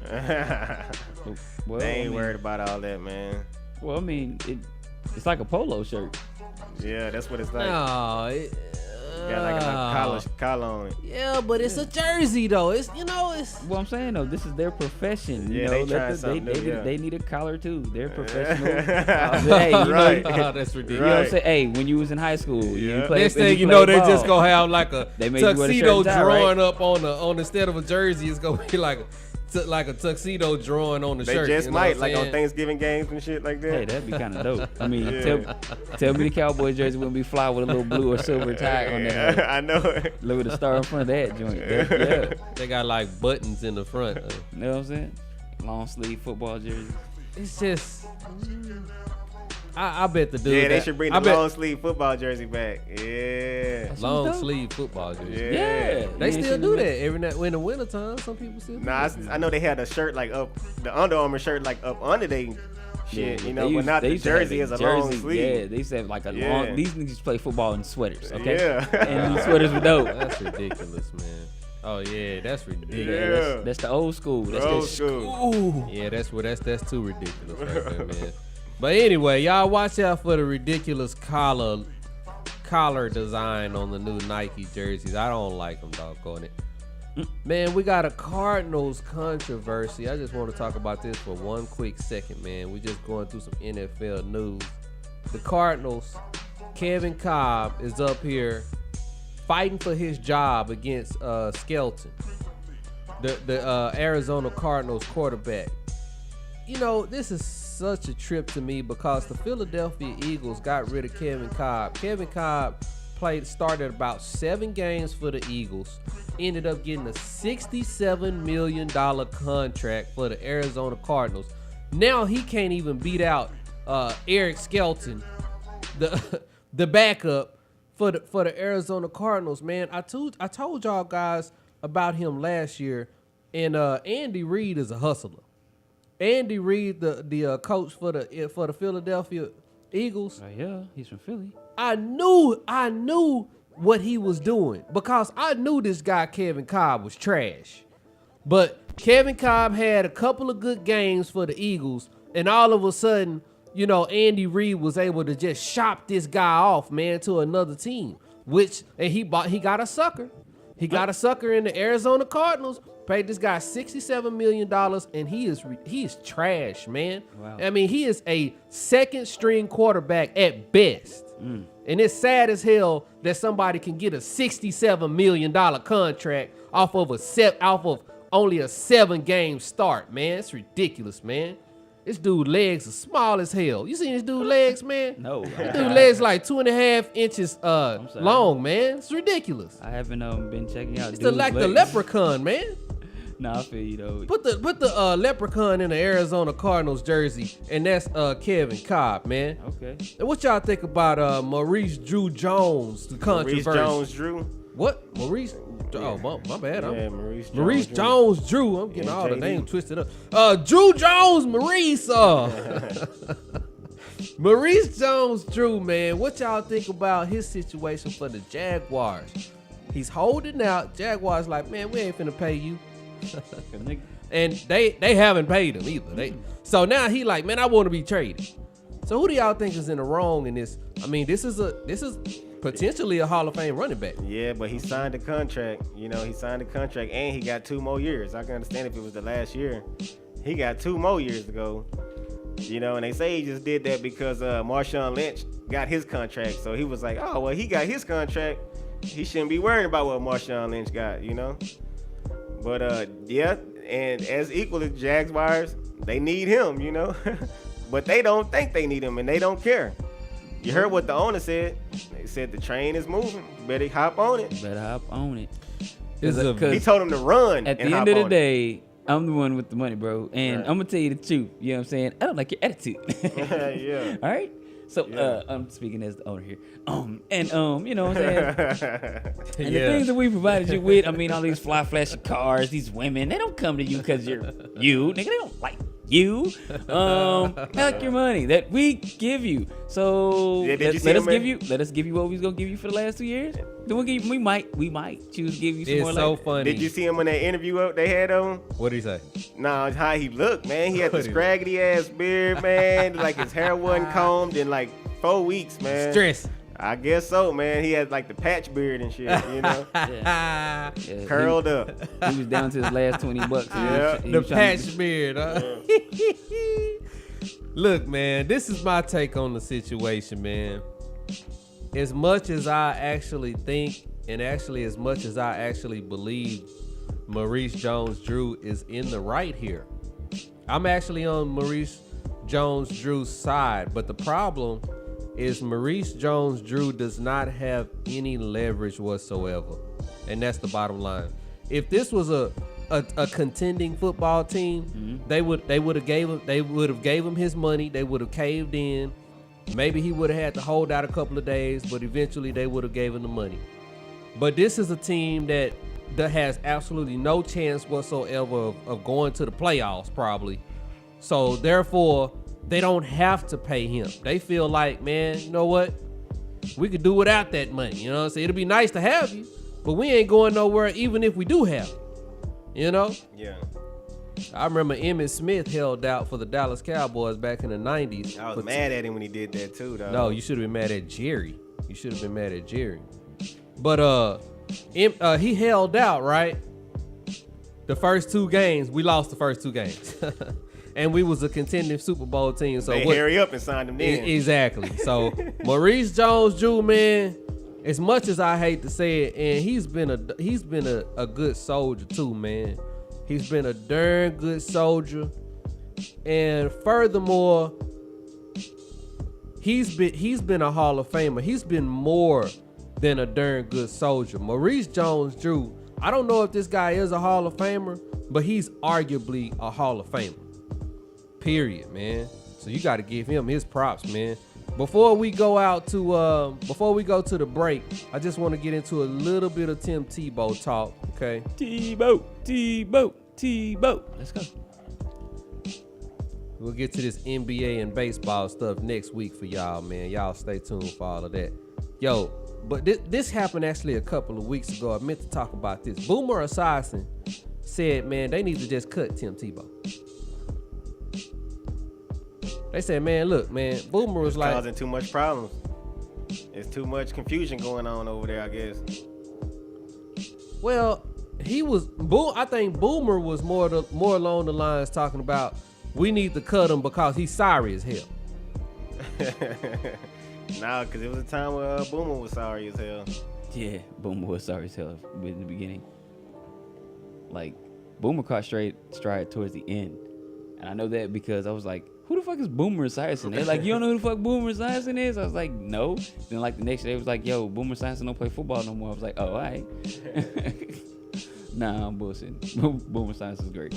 Well, they ain't worried about all that, man. Well, I mean, it's like a polo shirt. Yeah, that's what it's like. No, Got like a collar on it. Yeah, but it's a jersey though. It's it's. Well, I'm saying though, this is their profession. Yeah, they trying something new, they need a collar too. They're professional. Right. That's ridiculous. You know what I'm saying? Hey, when you was in high school, you played. Next thing you know, they just gonna have like a tuxedo drawing up on instead of a jersey. It's gonna be like a tuxedo drawing on the shirt. They just might, like on Thanksgiving games and shit like that. Hey, that'd be kind of dope. I mean, tell me the Cowboys jersey wouldn't be fly with a little blue or silver tie on that. I know it. Look at the star in front of that joint. They got like buttons in the front. You know what I'm saying? Long sleeve football jersey. It's just. I bet the dude. Yeah, they should bring the long sleeve football jersey back. Yeah. Long sleeve football jersey. Yeah. They still do that every night in the winter time. Some people still do that. I know they had a shirt like up, the Under Armour shirt like up under they shit, Yeah, you know, but not the jersey as a long sleeve. Yeah, they used to have like a long. These niggas used to play football in sweaters, okay? Yeah. And these sweaters were dope. That's ridiculous, man. Oh yeah, that's ridiculous. Yeah, that's the old school. That's old the school. Yeah, that's too ridiculous right there, man. But anyway, y'all watch out for the ridiculous collar design on the new Nike jerseys. I don't like them, doggone it. Man, we got a Cardinals controversy. I just want to talk about this for one quick second, man. We just going through some NFL news. The Cardinals, Kevin Cobb is up here fighting for his job against Skelton, the Arizona Cardinals quarterback. You know, this is such a trip to me because the Philadelphia Eagles got rid of Kevin Cobb. Kevin Cobb started about 7 games for the Eagles, ended up getting a $67 million contract for the Arizona Cardinals. Now he can't even beat out Eric Skelton, the backup for the Arizona Cardinals. Man, I told y'all guys about him last year, and Andy Reid is a hustler. Andy Reid, the coach for the Philadelphia Eagles. Yeah, he's from Philly. I knew what he was doing because I knew this guy Kevin Cobb was trash. But Kevin Cobb had a couple of good games for the Eagles, and all of a sudden, you know, Andy Reid was able to just shop this guy off, man, to another team. He got a sucker. He got a sucker in the Arizona Cardinals. Paid this guy $67 million, and he is trash, man. Wow. I mean, he is a second string quarterback at best. And it's sad as hell that somebody can get a $67 million contract off of only a 7-game start, man. It's ridiculous, man. This dude legs are small as hell. You seen this dude legs, man? No. This dude legs like 2.5 inches long, man. It's ridiculous. I haven't been checking out. It's like the leprechaun, man. Nah, I feel you though. Put the leprechaun in the Arizona Cardinals jersey, and that's Kevin Cobb, man. Okay. And what y'all think about Maurice Drew-Jones, the controversy? Maurice Jones-Drew? What? Maurice? Oh, my bad. Yeah, Maurice Jones-Drew. I'm getting all the names twisted up. Drew Jones, Maurice. Maurice Jones-Drew, man. What y'all think about his situation for the Jaguars? He's holding out. Jaguars like, man, we ain't finna pay you. And they haven't paid him either. So now he like, man, I want to be traded. So who do y'all think is in the wrong in this? I mean, this is potentially a Hall of Fame running back. Yeah, but he signed a contract. You know, he signed a contract and he got 2 more years. I can understand if it was the last year. He got 2 more years to go. You know, and they say he just did that because Marshawn Lynch got his contract. So he was like, oh, well, he got his contract. He shouldn't be worrying about what Marshawn Lynch got, you know? But, yeah, and as equal as Jaguars, they need him, you know? But they don't think they need him, and they don't care. You heard what the owner said. They said the train is moving. You better hop on it. He told him to run. At the end of the day, I'm the one with the money, bro. And I'm going to tell you the truth. You know what I'm saying? I don't like your attitude. Yeah. All right? So I'm speaking as the owner here. You know what I'm saying? And the things that we provided you with, I mean, all these flashy cars, these women, they don't come to you because you're you. Nigga, they don't like you. They like your money that we give you. So let us give you what we was gonna give you for the last 2 years. Then we might choose to give you some more. It's so later. funny. Did you see him in that interview they had on? What did he say? Nah, how he looked, man. He had the scraggly ass beard, man. Like his hair wasn't combed in like 4 weeks, man. Stress. I guess so, man. He had like the patch beard and shit, you know, Yeah, curled up. He was down to his last $20. Yeah. He The was trying to- patch beard, huh? Look, man, this is my take on the situation, man. As much as I actually think, and actually as much as I actually believe Maurice Jones-Drew is in the right here, I'm actually on Maurice Jones-Drew's side. But the problem is Maurice Jones-Drew does not have any leverage whatsoever. And that's the bottom line. If this was a contending football team, they would have gave him his money. They would have caved in. Maybe he would have had to hold out a couple of days, but eventually they would have gave him the money. But this is a team that has absolutely no chance whatsoever of going to the playoffs, probably. So therefore, they don't have to pay him. They feel like, man, you know what? We could do without that money. You know what I'm saying? It'll be nice to have you, but we ain't going nowhere even if we do have it. You know? Yeah. I remember Emmitt Smith held out for the Dallas Cowboys back in the 90s. I was mad at him when he did that too, though. No, you should have been mad at Jerry. You should have been mad at Jerry. But he held out, right? The first 2 games, we lost the first 2 games. And we was a contending Super Bowl team. So they hurry up and sign him then. Exactly. So Maurice Jones-Drew, man, as much as I hate to say it, and he's been a good soldier too, man. He's been a darn good soldier. And furthermore, he's been a Hall of Famer. He's been more than a darn good soldier. Maurice Jones-Drew, I don't know if this guy is a Hall of Famer, but he's arguably a Hall of Famer. Period, man. So you got to give him his props, man. Before we go to the break, I just want to get into a little bit of Tim Tebow talk, okay? Tebow. Let's go. We'll get to this NBA and baseball stuff next week for y'all, man. Y'all stay tuned for all of that. Yo, but this happened actually a couple of weeks ago. I meant to talk about this. Boomer Esiason said, man, they need to just cut Tim Tebow. They said, man, look, man, Boomer was like causing too much problems. There's too much confusion going on over there, I guess. Well, I think Boomer was more along the lines talking about we need to cut him because he's sorry as hell. Nah, because it was a time where Boomer was sorry as hell. Yeah, Boomer was sorry as hell in the beginning. Like, Boomer caught stride towards the end. And I know that because I was like, who the fuck is Boomer Esiason? They're like, you don't know who the fuck Boomer Esiason is? I was like, no. Then like the next day, it was like, yo, Boomer Esiason don't play football no more. I was like, oh, all right. Nah, I'm bullshitting. Boomer Esiason is great.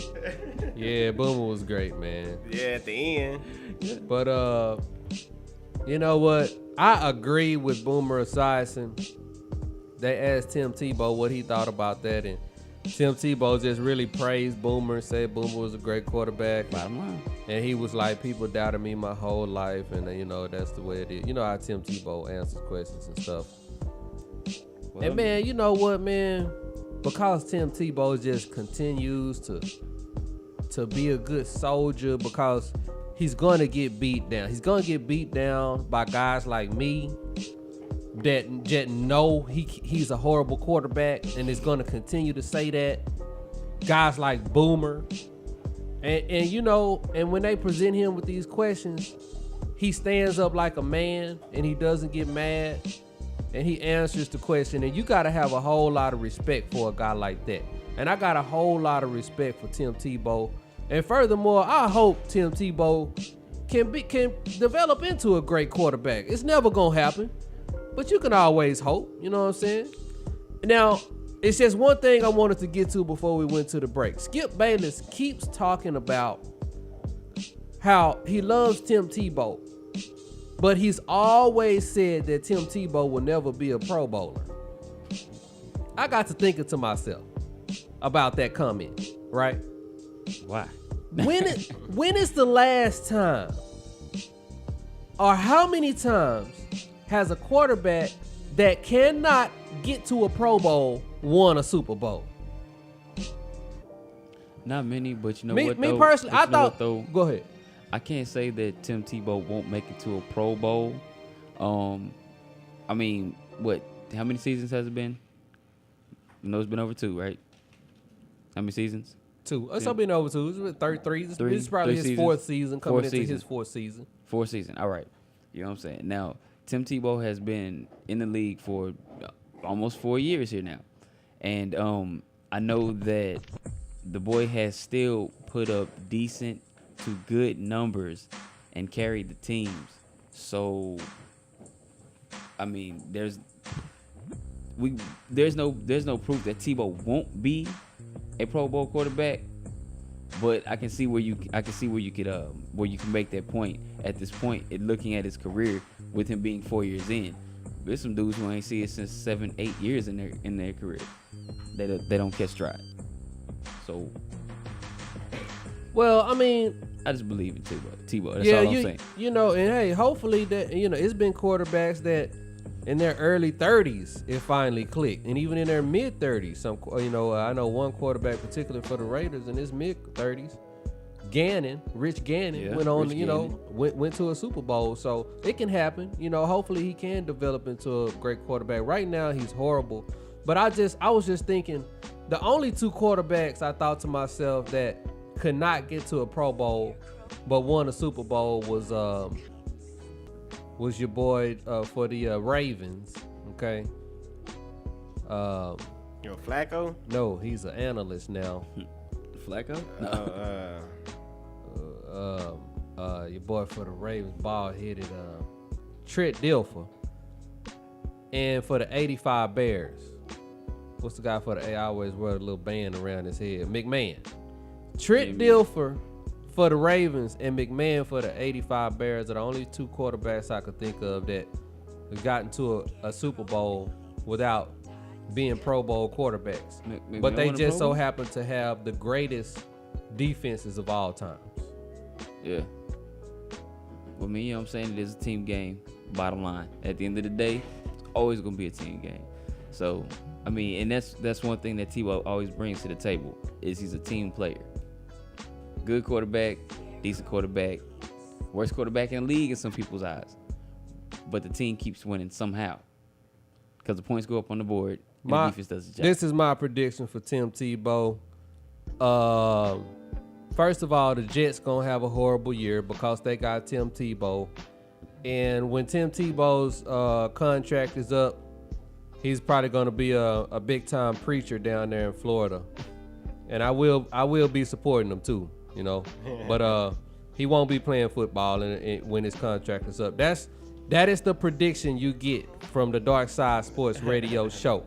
Yeah, Boomer was great, man. Yeah, at the end. Yeah. But you know what? I agree with Boomer Esiason. They asked Tim Tebow what he thought about that, and Tim Tebow just really praised Boomer, said Boomer was a great quarterback. Bottom line. And he was like, people doubted me my whole life, and you know, that's the way it is. You know how Tim Tebow answers questions and stuff. Well, and man, you know what, man? Because Tim Tebow just continues to be a good soldier, because he's going to get beat down. He's going to get beat down by guys like me that know he's a horrible quarterback and is going to continue to say that. Guys like Boomer. And you know, and when they present him with these questions, he stands up like a man and he doesn't get mad and he answers the question. And you got to have a whole lot of respect for a guy like that. And I got a whole lot of respect for Tim Tebow. And furthermore, I hope Tim Tebow can develop into a great quarterback. It's never gonna happen, but you can always hope. You know what I'm saying? Now, it's just one thing I wanted to get to before we went to the break. Skip Bayless keeps talking about how he loves Tim Tebow, but he's always said that Tim Tebow will never be a Pro Bowler. I got to thinking to myself about that comment, right? Why? When is the last time, or how many times has a quarterback that cannot get to a Pro Bowl won a Super Bowl? Not many, but you know me, what? Me though? personally, I thought. Go ahead. I can't say that Tim Tebow won't make it to a Pro Bowl. I mean, what? How many seasons has it been? No, it's been over 2, right? How many seasons? 2. It's been over 2. It's been 33. This is probably his 4th season coming into his 4th season. 4th season. All right. You know what I'm saying? Now, Tim Tebow has been in the league for almost 4 years here now. And I know that the boy has still put up decent to good numbers and carried the teams. So, I mean, there's no proof that Tebow won't be a Pro Bowl quarterback, but I can see where you can make that point at this point in looking at his career with him being 4 years in. There's some dudes who ain't see it since 7-8 years in their career. They don't catch stride. So, well, I mean, I just believe in Tebow. That's all I'm saying. You know, and hey, hopefully that, you know, it's been quarterbacks that in their early 30s it finally clicked, and even in their mid 30s. Some, you know, I know one quarterback particularly for the Raiders in his mid 30s, Rich Gannon, went on, you know, went to a Super Bowl. So it can happen. You know, hopefully he can develop into a great quarterback. Right now he's horrible, but I was just thinking, the only 2 quarterbacks I thought to myself that could not get to a Pro Bowl but won a Super Bowl was your boy for the Ravens. Okay. Flacco? No, he's an analyst now. Flacco? Your boy for the Ravens, bald-headed Trent Dilfer. And for the 85 Bears, what's the guy for the I always wear a little band around his head? McMahon. Trent Dilfer for the Ravens and McMahon for the 85 Bears are the only 2 quarterbacks I could think of that have gotten to a Super Bowl without being Pro Bowl quarterbacks. But they just so happen to have the greatest defenses of all times. Yeah. Well, me, you know what I'm saying? It is a team game, bottom line. At the end of the day, it's always going to be a team game. So, I mean, and that's one thing that Tebow always brings to the table, is he's a team player. Good quarterback, decent quarterback, worst quarterback in the league in some people's eyes. But the team keeps winning somehow because the points go up on the board and the defense does the job. This is my prediction for Tim Tebow. First of all, the Jets going to have a horrible year because they got Tim Tebow. And when Tim Tebow's contract is up, he's probably going to be a big-time preacher down there in Florida. And I will be supporting him too. You know, but he won't be playing football when his contract is up. That is the prediction you get from the Darkside Sports Radio show.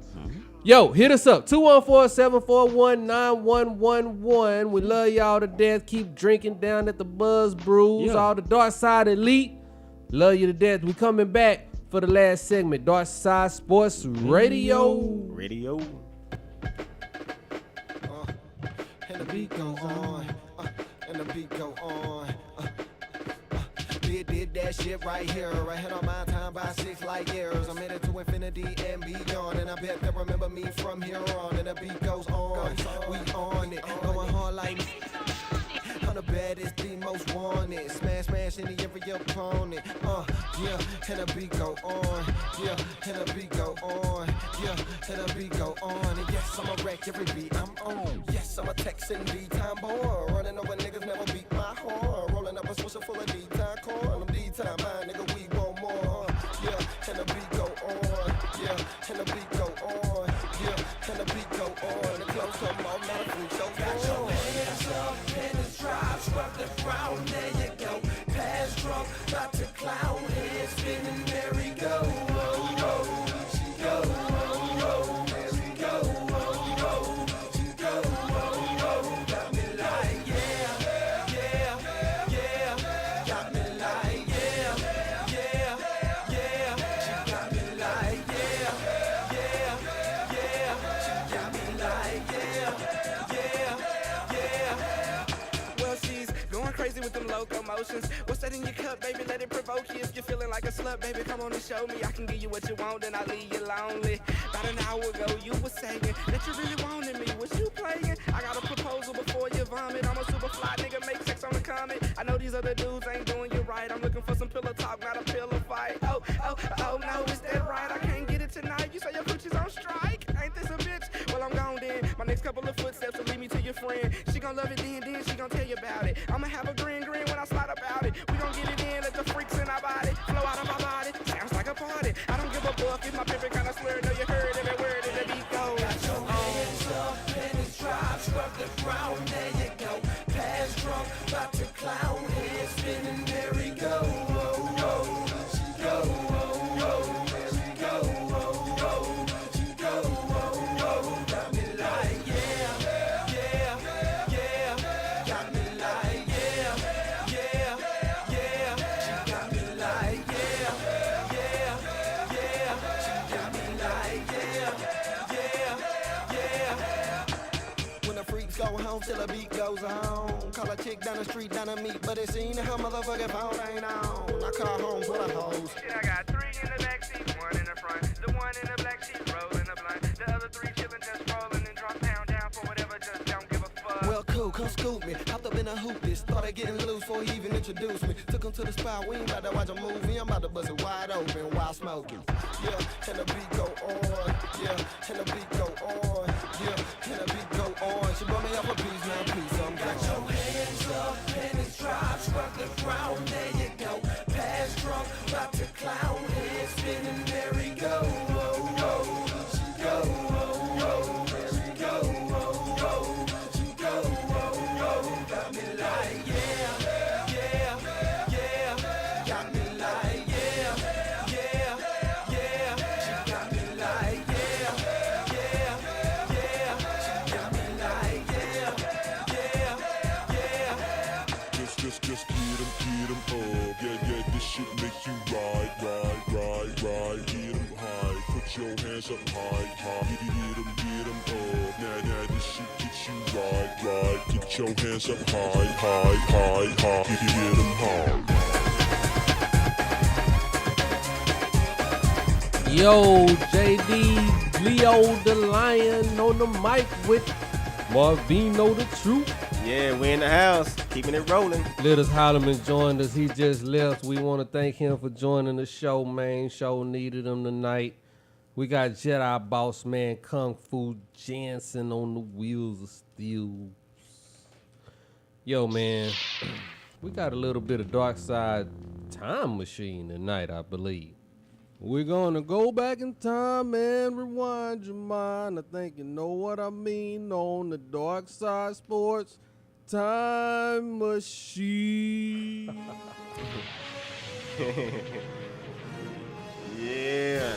Yo, hit us up, 214-741-9111. We love y'all to death. Keep drinking down at the Buzz Brews. All the Darkside Elite, love you to death. We coming back for the last segment, Darkside Sports Radio. And the beat go on. And the beat go on. Did that shit right here. Ahead on my time by 6 light years. I'm headed to infinity and beyond. And I bet they'll remember me from here on. And the beat goes on. We on it. Going hard like I'm the baddest, the most wanted. Smash any every opponent. Yeah, and the beat go on. Yeah, and the beat go on. Yeah, and the beat go on. And yes, I'ma wreck every beat I'm on. Yes, I'm a Texan D-time boy. Running over niggas, never beat my horn. Rolling up a swisher full of D-time corn. I'm D-time mine, nigga, we want more. Yeah, and the beat go on. Yeah, and the beat go on. Yeah, and the beat go on. The clothes come on, now the food so got your hands up in the drive, scrub the ground, there you go. Pass drunk, not to clown, head spinning, merry-go. Locomotions. What's that in your cup, baby? Let it provoke you. If you're feeling like a slut, baby, come on and show me. I can give you what you want, and I'll leave you lonely. About an hour ago, you were saying that you really wanted me. Was you playing? I got a proposal before you vomit. I'm a super fly nigga, make sex on the comet. I know these other dudes ain't doing you right. I'm looking for some pillow talk, not a pillow fight. Oh, no, is that right? pimpin', kinda swear, know you heard every word in the beat goes. Got your hands up and it's drop, scrub the ground, there you go. Pass drunk, about to clown, head spinning, there we go. Oh, oh, she go, oh, oh, there we go. Oh, oh, she go, oh, oh, got me like, yeah, yeah, yeah, got me like, yeah, yeah, yeah, she got me like, yeah, yeah, yeah, she got me like, yeah, yeah, yeah. When the freaks go home till the beat goes on. Call a chick down the street, down the meet, but it seen her motherfucking phone ain't on. I call home for the hoes. Shit, I got 3 in the back seat, 1 in the front. The one in the black sheet rolling the blunt. The other 3 chillin' just rolling and drop down for whatever, just don't give a fuck. Well, cool, come scoop me. Hopped up in a hoop this. Started getting loose before he even introduced me. Took him to the spot, we ain't about to watch a movie. I'm about to bust it wide open while smoking. Yeah, and the beat go on. Yeah, and the beat go on. Yeah, and the beat go on. She brought me up a piece, now piece. I'm got your hands up and it's drop, scrub the ground, there you go. Pass drunk, about to clown, head spinning, there we go. Oh, oh, she go, oh, oh, there we go. Oh, oh, she go, oh, oh, got me like, yeah, yeah, yeah, got me like, yeah, yeah, yeah, she got me like, yeah, yeah, yeah, she got me like, yeah, yeah, yeah. Just get 'em up. Yeah, this shit make you ride. Get 'em high. Put your hands up high. Get 'em up. Nah, this shit gets you ride. Get your hands up high. Get 'em high. Yo, JD, Leo the Lion on the mic with Marvino the Truth. Yeah, we in the house, keeping it rolling. Little Holloman joined us. He just left. We want to thank him for joining the show, man. Show needed him tonight. We got Jedi Boss Man Kung Fu Jansen on the wheels of steel. Yo, man, we got a little bit of Darkside time machine tonight, I believe. We're gonna go back in time and rewind your mind. I think you know what I mean on the Darkside Sports Time Machine. Yeah,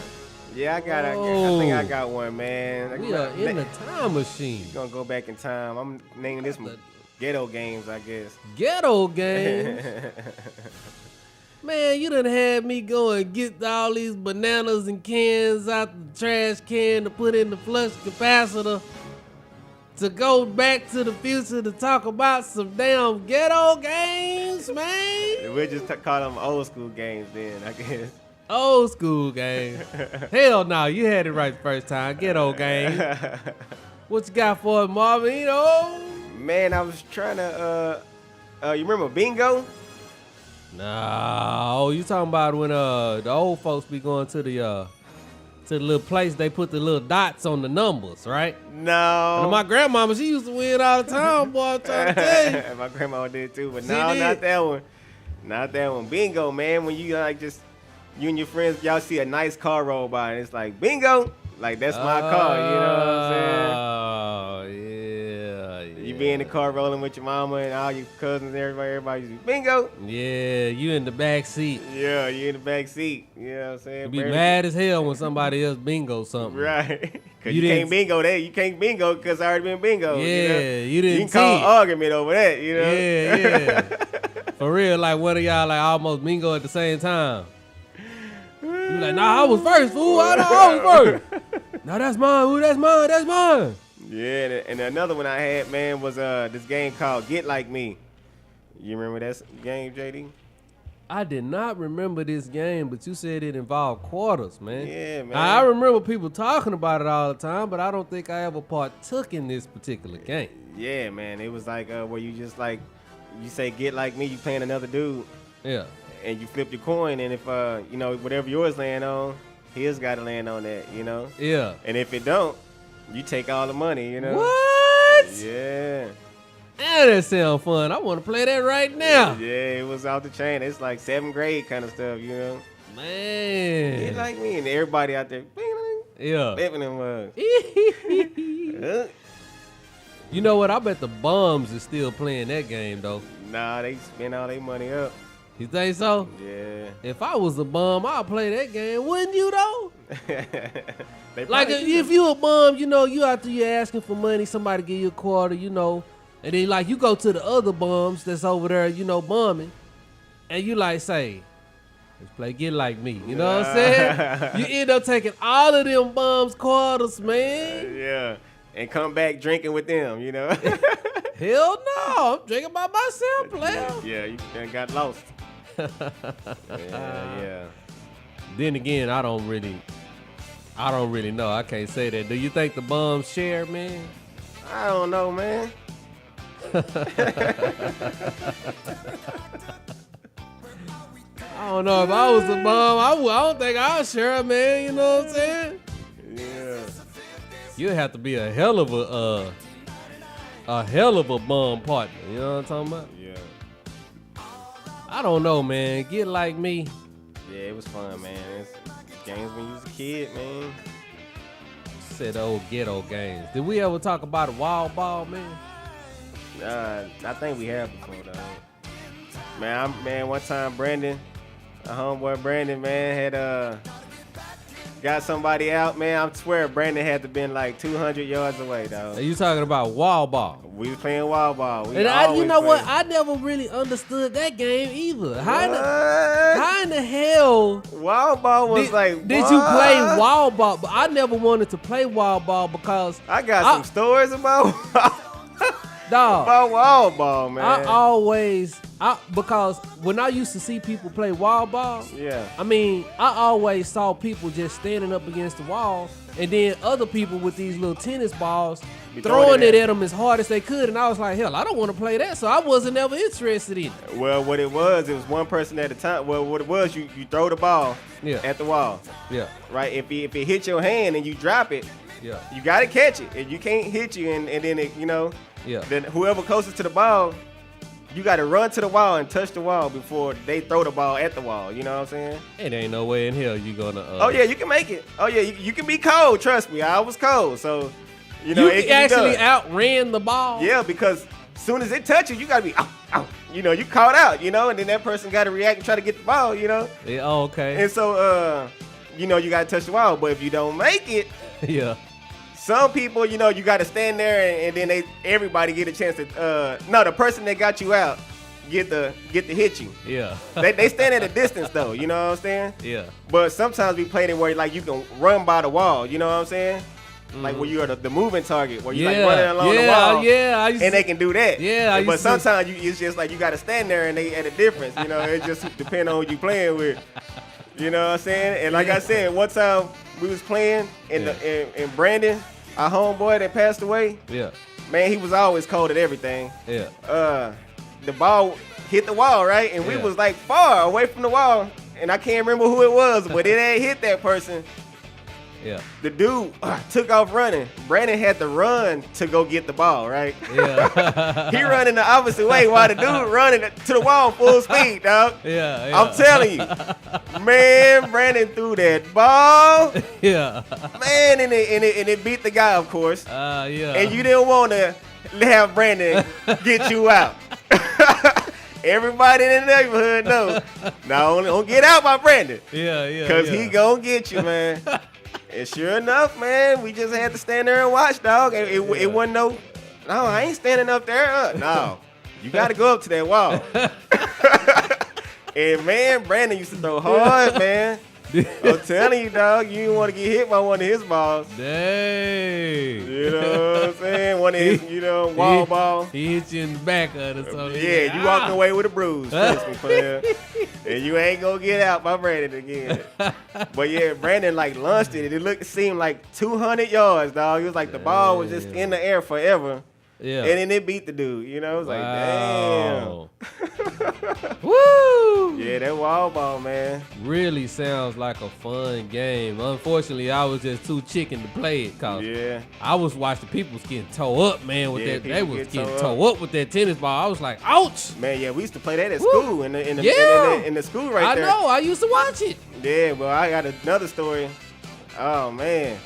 I think I got one, man. We are in the time machine. We're gonna go back in time. I'm naming this one Ghetto Games, I guess. Ghetto Games? Man, you done had me go and get all these bananas and cans out the trash can to put in the flush capacitor to go back to the future to talk about some damn ghetto games, man. We'll just call them old school games then, I guess. Old school games. Hell no, you had it right the first time. Ghetto games. What you got for it, Marvin? You know? Man, I was trying to, you remember bingo? No, you talking about when the old folks be going to the little place they put the little dots on the numbers, right? No. And my grandmama, she used to win all the time, boy. I'm trying to tell you. My grandma did too, but no, not that one. Not that one. Bingo, man. When you like just you and your friends, y'all see a nice car roll by, and it's like bingo. Like that's my car. You know what I'm saying? Oh yeah. You be in the car rolling with your mama and all your cousins, everybody bingo. Yeah, you in the back seat. Yeah, you in the back seat. You know what I'm saying? You be mad as hell when somebody else bingo something. Right. Cause you can't bingo that. You can't bingo because I already been bingo. Yeah, you didn't. You can call an argument over that. You know. Yeah. For real, like one of y'all like almost bingo at the same time. You like, nah, I was first, fool. I was first. No, that's mine. Ooh, that's mine. That's mine. Yeah, and another one I had, man, was this game called Get Like Me. You remember that game, JD? I did not remember this game, but you said it involved quarters, man. Yeah, man. I remember people talking about it all the time, but I don't think I ever partook in this particular game. Yeah, man. It was like where you just like, you say Get Like Me, you playing another dude. Yeah. And you flip your coin, and if, you know, whatever yours land on, his got to land on that, you know? Yeah. And if it don't, you take all the money, you know? What? Yeah. Man, that sound fun. I want to play that right now. Yeah, it was off the chain. It's like 7th grade kind of stuff, you know? Man. Get Like Me. And everybody out there, bingo, Yeah. Flipping them mugs. You know what? I bet the bums is still playing that game though. Nah, they spend all their money up. You think so? Yeah. If I was a bum, I'd play that game, wouldn't you though? They Like probably if you a bum, you know, you out there you asking for money, somebody give you a quarter, you know, and then like you go to the other bums that's over there, you know, bumming, and you like say, let's play Get Like Me. You know what I'm saying? You end up taking all of them bums quarters, man. yeah. And come back drinking with them, you know? Hell no, I'm drinking by myself, player. Yeah, you done got lost. yeah. Then again, I don't really know. I can't say that. Do you think the bums share, man? I don't know, man. I don't know. If I was a bum, I don't think I'd share, man. You know what I'm saying? Yeah. You'd have to be a hell of a bum partner. You know what I'm talking about? Yeah. I don't know, man. Get Like Me. Yeah, it was fun, man. It's games when you was a kid, man. Said old ghetto games. Did we ever talk about a wild ball, man? I think we have before, though. Man, one time Brandon, a homeboy Brandon, man, had got somebody out, man. I swear Brandon had to been like 200 yards away, dog. Are you talking about wild ball? We was playing wild ball. And you know what? I never really understood that game either. How in the hell? Wild ball was Did you play wild ball? But I never wanted to play wild ball because I got some stories about dog about wild ball, man. Because when I used to see people play wild ball, yeah. I mean, I always saw people just standing up against the wall, and then other people with these little tennis balls throwing it at them as hard as they could, and I was like, hell, I don't want to play that, so I wasn't ever interested in it. Well, what it was one person at a time. Well, what it was, you throw the ball at the wall. Yeah. Right? If it hit your hand and you drop it, yeah, you got to catch it. If you can't hit you and then it, you know, then whoever closest to the ball, you got to run to the wall and touch the wall before they throw the ball at the wall. You know what I'm saying? It ain't no way in hell you gonna. Oh yeah, you can make it. Oh yeah, you can be cold. Trust me, I was cold. So, you know, you actually outran the ball. Yeah, because as soon as it touches you gotta be out. You know, you caught out. You know, and then that person got to react and try to get the ball. You know. Yeah. Oh, okay. And so, you know, you gotta touch the wall. But if you don't make it, yeah. Some people, you know, you got to stand there and then everybody get a chance to. No, the person that got you out get to hit you. Yeah. they stand at a distance though. You know what I'm saying? Yeah. But sometimes we play it where like you can run by the wall. You know what I'm saying? Mm-hmm. Like where you are the moving target, where you like running along the wall. Yeah. And they can do that. Yeah. But sometimes it's just like you got to stand there and they at a difference. You know, it just depends on who you playing with. You know what I'm saying? And like I said, one time we was playing and Brandon, our homeboy that passed away. Yeah. Man, he was always cold at everything. Yeah. The ball hit the wall, right? And we was like far away from the wall. And I can't remember who it was, but it ain't hit that person. Yeah. The dude took off running. Brandon had to run to go get the ball, right? Yeah. He running the opposite way while the dude running to the wall full speed, dog. Yeah. I'm telling you. Man, Brandon threw that ball. Yeah. Man, and it beat the guy, of course. Yeah. And you didn't want to have Brandon get you out. Everybody in the neighborhood knows. Now, don't get out by Brandon. Yeah. Because he gonna get you, man. And sure enough, man, we just had to stand there and watch, dog. It wasn't no, I ain't standing up there. No, you got to go up to that wall. And, man, Brandon used to throw hard, man. I'm telling you, dog, you didn't want to get hit by one of his balls. Dang. You know what I'm saying? One of his, wall ball. He hit you in the back of it. So yeah, you walking away with a bruise. Trust me, player. And you ain't going to get out by Brandon again. But, yeah, Brandon, like, launched it. It seemed like 200 yards, dog. It was like the ball was just in the air forever. Yeah. And then it beat the dude. You know, it was like, damn. Woo! Yeah, that wall ball, man. Really sounds like a fun game. Unfortunately, I was just too chicken to play it. Cause I was watching people getting toe up, man, with that. They was getting toe up with that tennis ball. I was like, ouch. Man, yeah, we used to play that at school in the school right there. I know. I used to watch it. Yeah, well, I got another story. Oh man,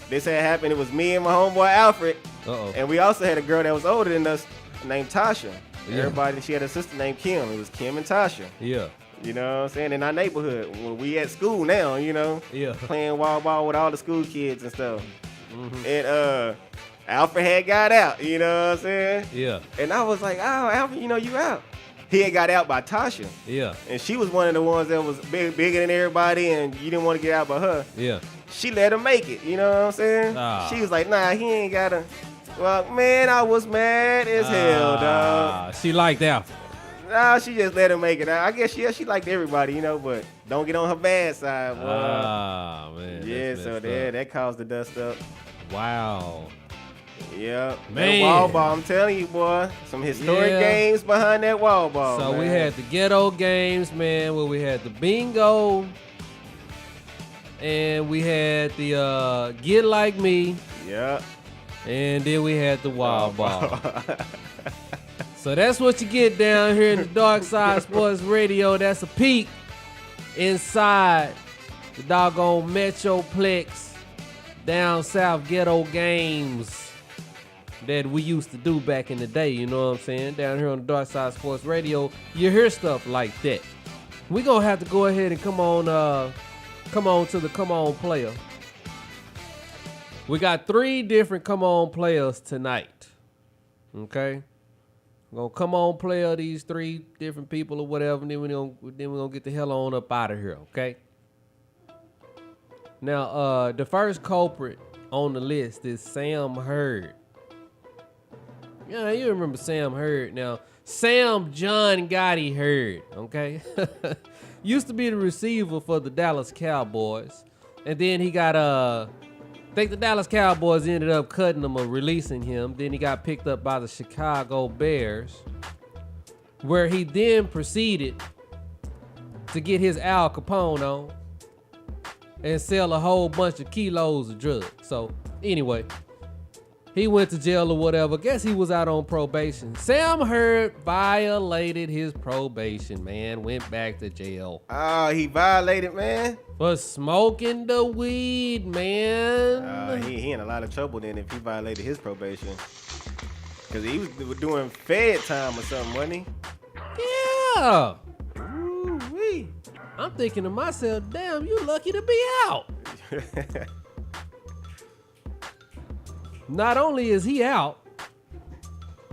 this had happened. It was me and my homeboy Alfred, and we also had a girl that was older than us named Tasha. Yeah. Everybody, she had a sister named Kim. It was Kim and Tasha. Yeah. You know what I'm saying? In our neighborhood, when we at school now, you know, Yeah. playing wall ball with all the school kids and stuff. And Alfred had got out. You know what I'm saying? Yeah. And I was like, oh, Alfred, you know, you out. He had got out by Tasha. Yeah. And she was one of the ones that was bigger than everybody, and you didn't want to get out by her. Yeah. She let him make it. You know what I'm saying? She was like, nah, he ain't got to. Well, man, I was mad as hell, dog. She liked Alfred. Nah, she just let him make it. I guess she liked everybody, you know, but don't get on her bad side, boy. Ah, man. Yeah, so that caused the dust up. Wow. Yep. Man. That wall ball, I'm telling you, boy. Some historic games behind that wall ball. So man. we had the ghetto games, man, where we had the bingo. And we had the Get Like Me. Yep. And then we had the wild ball. So that's what you get down here in the Darkside Sports Radio. That's a peek inside the doggone Metroplex down south ghetto games that we used to do back in the day. You know what I'm saying? Down here on the Darkside Sports Radio, you hear stuff like that. We're going to have to go ahead and come on to the Come On Player. We got 3 different Come On Players tonight. Okay? We're going to come on player these 3 different people or whatever, and then we're gonna get the hell on up out of here, okay? Now, the first culprit on the list is Sam Hurd. Yeah, you remember Sam Hurd. Now, Sam John Gotti Hurd, okay? Used to be the receiver for the Dallas Cowboys. And then he got, I think the Dallas Cowboys ended up cutting him or releasing him. Then he got picked up by the Chicago Bears, where he then proceeded to get his Al Capone on and sell a whole bunch of kilos of drugs. So anyway, he went to jail or whatever. Guess he was out on probation. Sam Hurd violated his probation, man. Went back to jail. Oh, he violated, man? For smoking the weed, man. He in a lot of trouble then if he violated his probation. Because he was doing fed time or something, wasn't he? Yeah. Ooh-wee. I'm thinking to myself, damn, you lucky to be out. Not only is he out,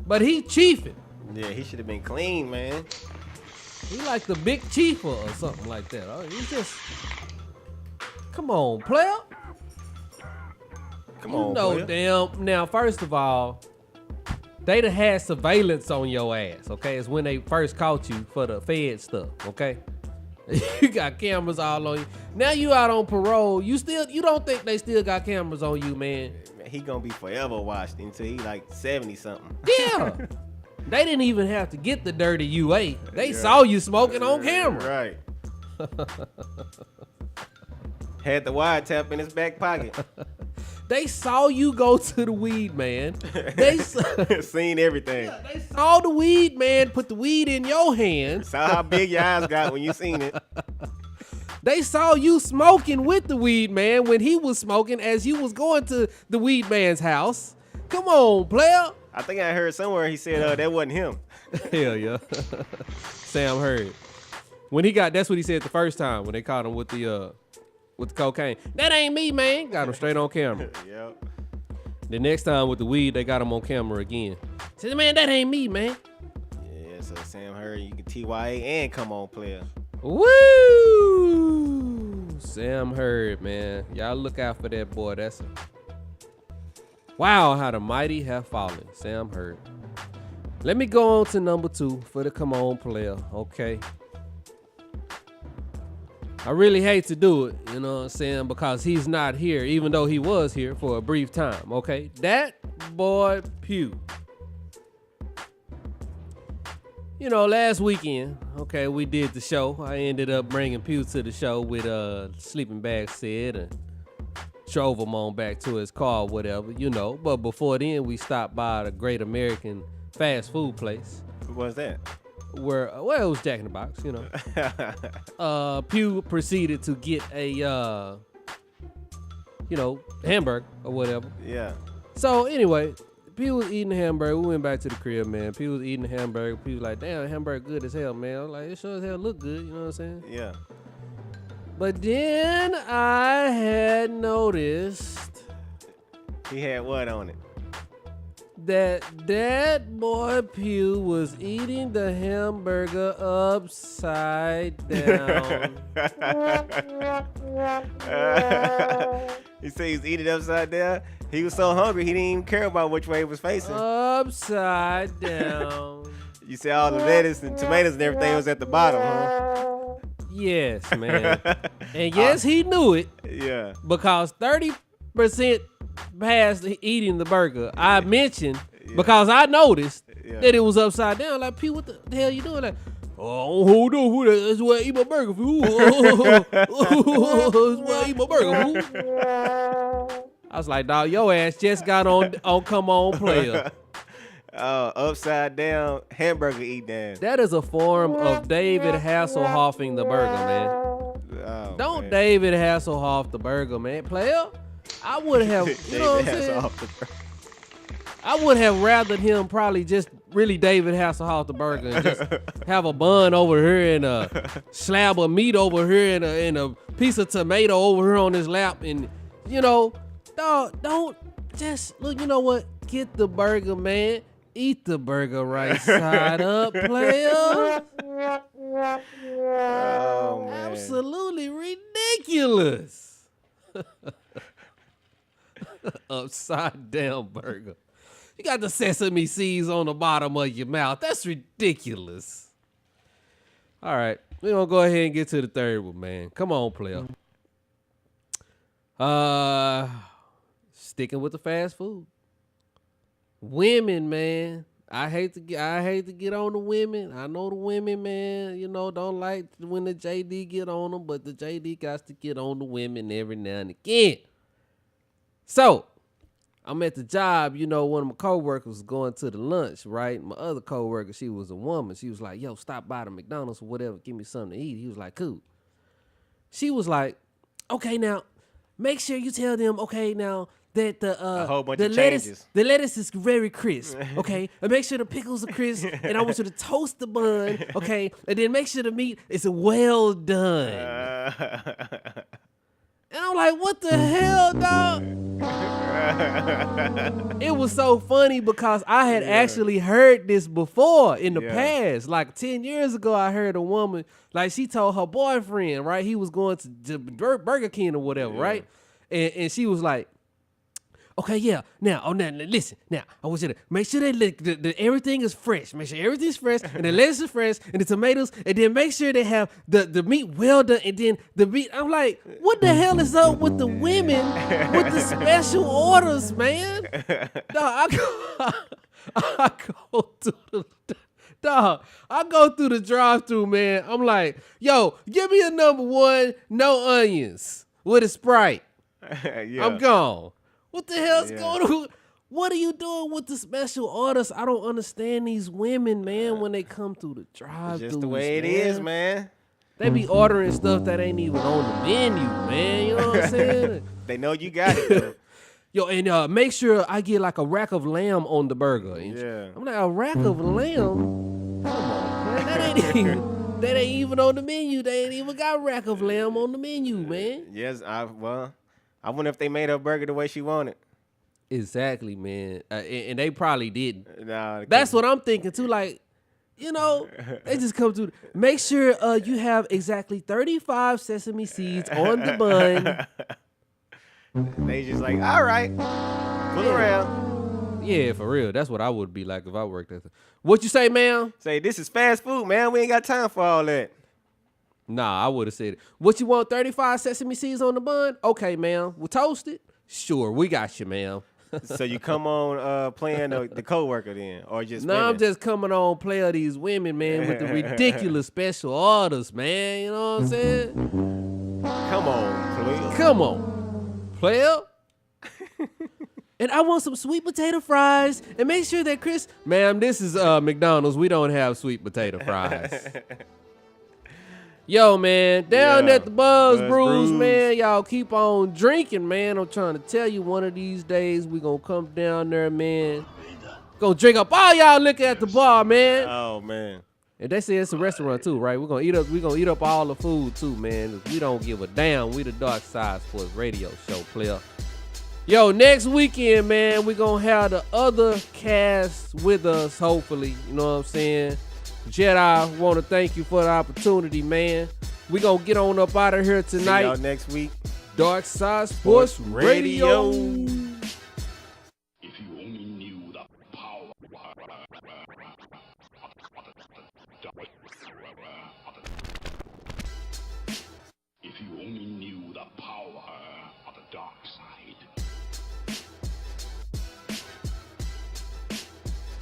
but he chiefing. Yeah, he should have been clean, man. He like the big chiefer or something like that. He just, come on, player. Come on, player. Damn. Now, first of all, they done had surveillance on your ass, okay? It's when they first caught you for the Fed stuff, okay? You got cameras all on you. Now you out on parole. You don't think they still got cameras on you, man? He gonna be forever watched until he like 70 something. Yeah. They didn't even have to get the dirty you ate. They saw you smoking on camera. Right. Had the wiretap in his back pocket. They saw you go to the weed man. They seen everything. Yeah, they saw the weed man put the weed in your hand. Saw how big your eyes got when you seen it. They saw you smoking with the weed man when he was smoking as you was going to the weed man's house. Come on, player. I think I heard somewhere he said that wasn't him. Hell yeah. Sam Hurd. When he got, that's what he said the first time when they caught him with the cocaine. That ain't me, man. Got him straight on camera. Yep. The next time with the weed, they got him on camera again. Said, man, that ain't me, man. Yeah, so Sam Hurd, you can TYA and come on player. Woo! Sam Hurd, man. Y'all look out for that boy. That's wow, how the mighty have fallen. Sam Hurd. Let me go on to number 2 for the come on player, okay? I really hate to do it, you know what I'm saying, because he's not here, even though he was here for a brief time, okay? That boy Pew. You know, last weekend, okay, we did the show. I ended up bringing Pew to the show with a sleeping bag set and drove him on back to his car or whatever, you know. But before then, we stopped by the Great American fast food place. Who was that? Where, well, it was Jack in the Box, you know. Pew proceeded to get a hamburger or whatever. Yeah. So anyway, P was eating the hamburger. We went back to the crib, man. P was eating the hamburger. P was like, damn, hamburger good as hell, man. I was like, it sure as hell look good, you know what I'm saying? Yeah. But then I had noticed He had what on it? that boy Pew was eating the hamburger upside down. He said he was eating upside down. He was so hungry he didn't even care about which way he was facing. Upside down. You see all the lettuce and tomatoes and everything was at the bottom, huh? Yes, man. And yes, he knew it. Yeah. Because 30% past eating the burger, I mentioned because I noticed that it was upside down. Like, P, what the hell you doing? Like, oh, hold on, fool. That's why I eat my burger, fool. That's why I eat my burger, fool. I was like, dog, your ass just got on Come On Player. Upside down hamburger eat ass. That is a form of David Hasselhoffing the burger, man. Oh, Don't man. David Hasselhoff the burger, man. Player, I would have, you know what I'm saying? I would have rathered him probably just really David Hasselhoff the burger and just have a bun over here and a slab of meat over here and a piece of tomato over here on his lap. And, dog, don't just, look, you know what? Get the burger, man. Eat the burger right side up, player. Oh, man. Absolutely ridiculous. Upside down burger. You got the sesame seeds on the bottom of your mouth. That's ridiculous. All right. We're going to go ahead and get to the third one, man. Come on, player. Sticking with the fast food. Women, man. I hate to get on the women. I know the women, man, don't like when the JD get on them, but the JD got to get on the women every now and again. So, I'm at the job, one of my coworkers was going to the lunch, right? My other coworker, she was a woman. She was like, yo, stop by the McDonald's or whatever, give me something to eat. He was like, cool. She was like, okay, now, make sure you tell them, okay, now, that a whole bunch of changes. The lettuce is very crisp, okay? And make sure the pickles are crisp, and I want you to toast the bun, okay? And then make sure the meat is well done. And I'm like, what the hell, dog? It was so funny because I had actually heard this before in the past. Like 10 years ago, I heard a woman, like she told her boyfriend, right? He was going to Burger King or whatever, right? And she was like, okay, yeah. Now, listen. Now, I want you to make sure that everything is fresh. Make sure everything's fresh, and the lettuce is fresh, and the tomatoes, and then make sure they have the meat well done, and then the meat. I'm like, what the hell is up with the women with the special orders, man? Dog, I go through the drive-thru, man. I'm like, yo, give me a number one, no onions, with a Sprite. I'm gone. What the hell's going on? What are you doing with the special orders? I don't understand these women, man, when they come through the drive-thru. Just the way it is, man. They be ordering stuff that ain't even on the menu, man. You know what I'm saying? They know you got it, though. Yo, and make sure I get like a rack of lamb on the burger. And I'm like, a rack of lamb? Come on, man. That ain't even on the menu. They ain't even got a rack of lamb on the menu, man. Yes, I wonder if they made her burger the way she wanted. Exactly, man. And they probably didn't. Nah, that's what I'm thinking too. Like, they just come to make sure you have exactly 35 sesame seeds on the bun. They just like, all right, pull around. Yeah, for real. That's what I would be like if I worked at. What you say, ma'am? Say, this is fast food, man. We ain't got time for all that. Nah, I would have said it. What you want, 35 sesame seeds on the bun? Okay, ma'am. We'll toast it? Sure, we got you, ma'am. So you come on playing the co-worker then, or just No, I'm just coming on play of these women, man, with the ridiculous special orders, man. You know what I'm saying? Come on, please. Come on, player. And I want some sweet potato fries. And make sure that Ma'am, this is McDonald's. We don't have sweet potato fries. Yo, man, down Yeah. at the Buzz Buzz Brews, Brews. man, y'all keep on drinking, man. I'm trying to tell you, one of these days we gonna come down there, man. Gonna drink up all y'all liquor at the bar, man. Oh man. And they say it's a restaurant too, right? We're gonna eat up all the food too, man. We don't give a damn. We the Darkside Sports Radio Show, player. Yo, next weekend, man, we're gonna have the other cast with us, hopefully. You know what I'm saying? Jedi, want to thank you for the opportunity, man. We gonna get on up out of here See tonight. y'all next week. Darkside Sports Radio.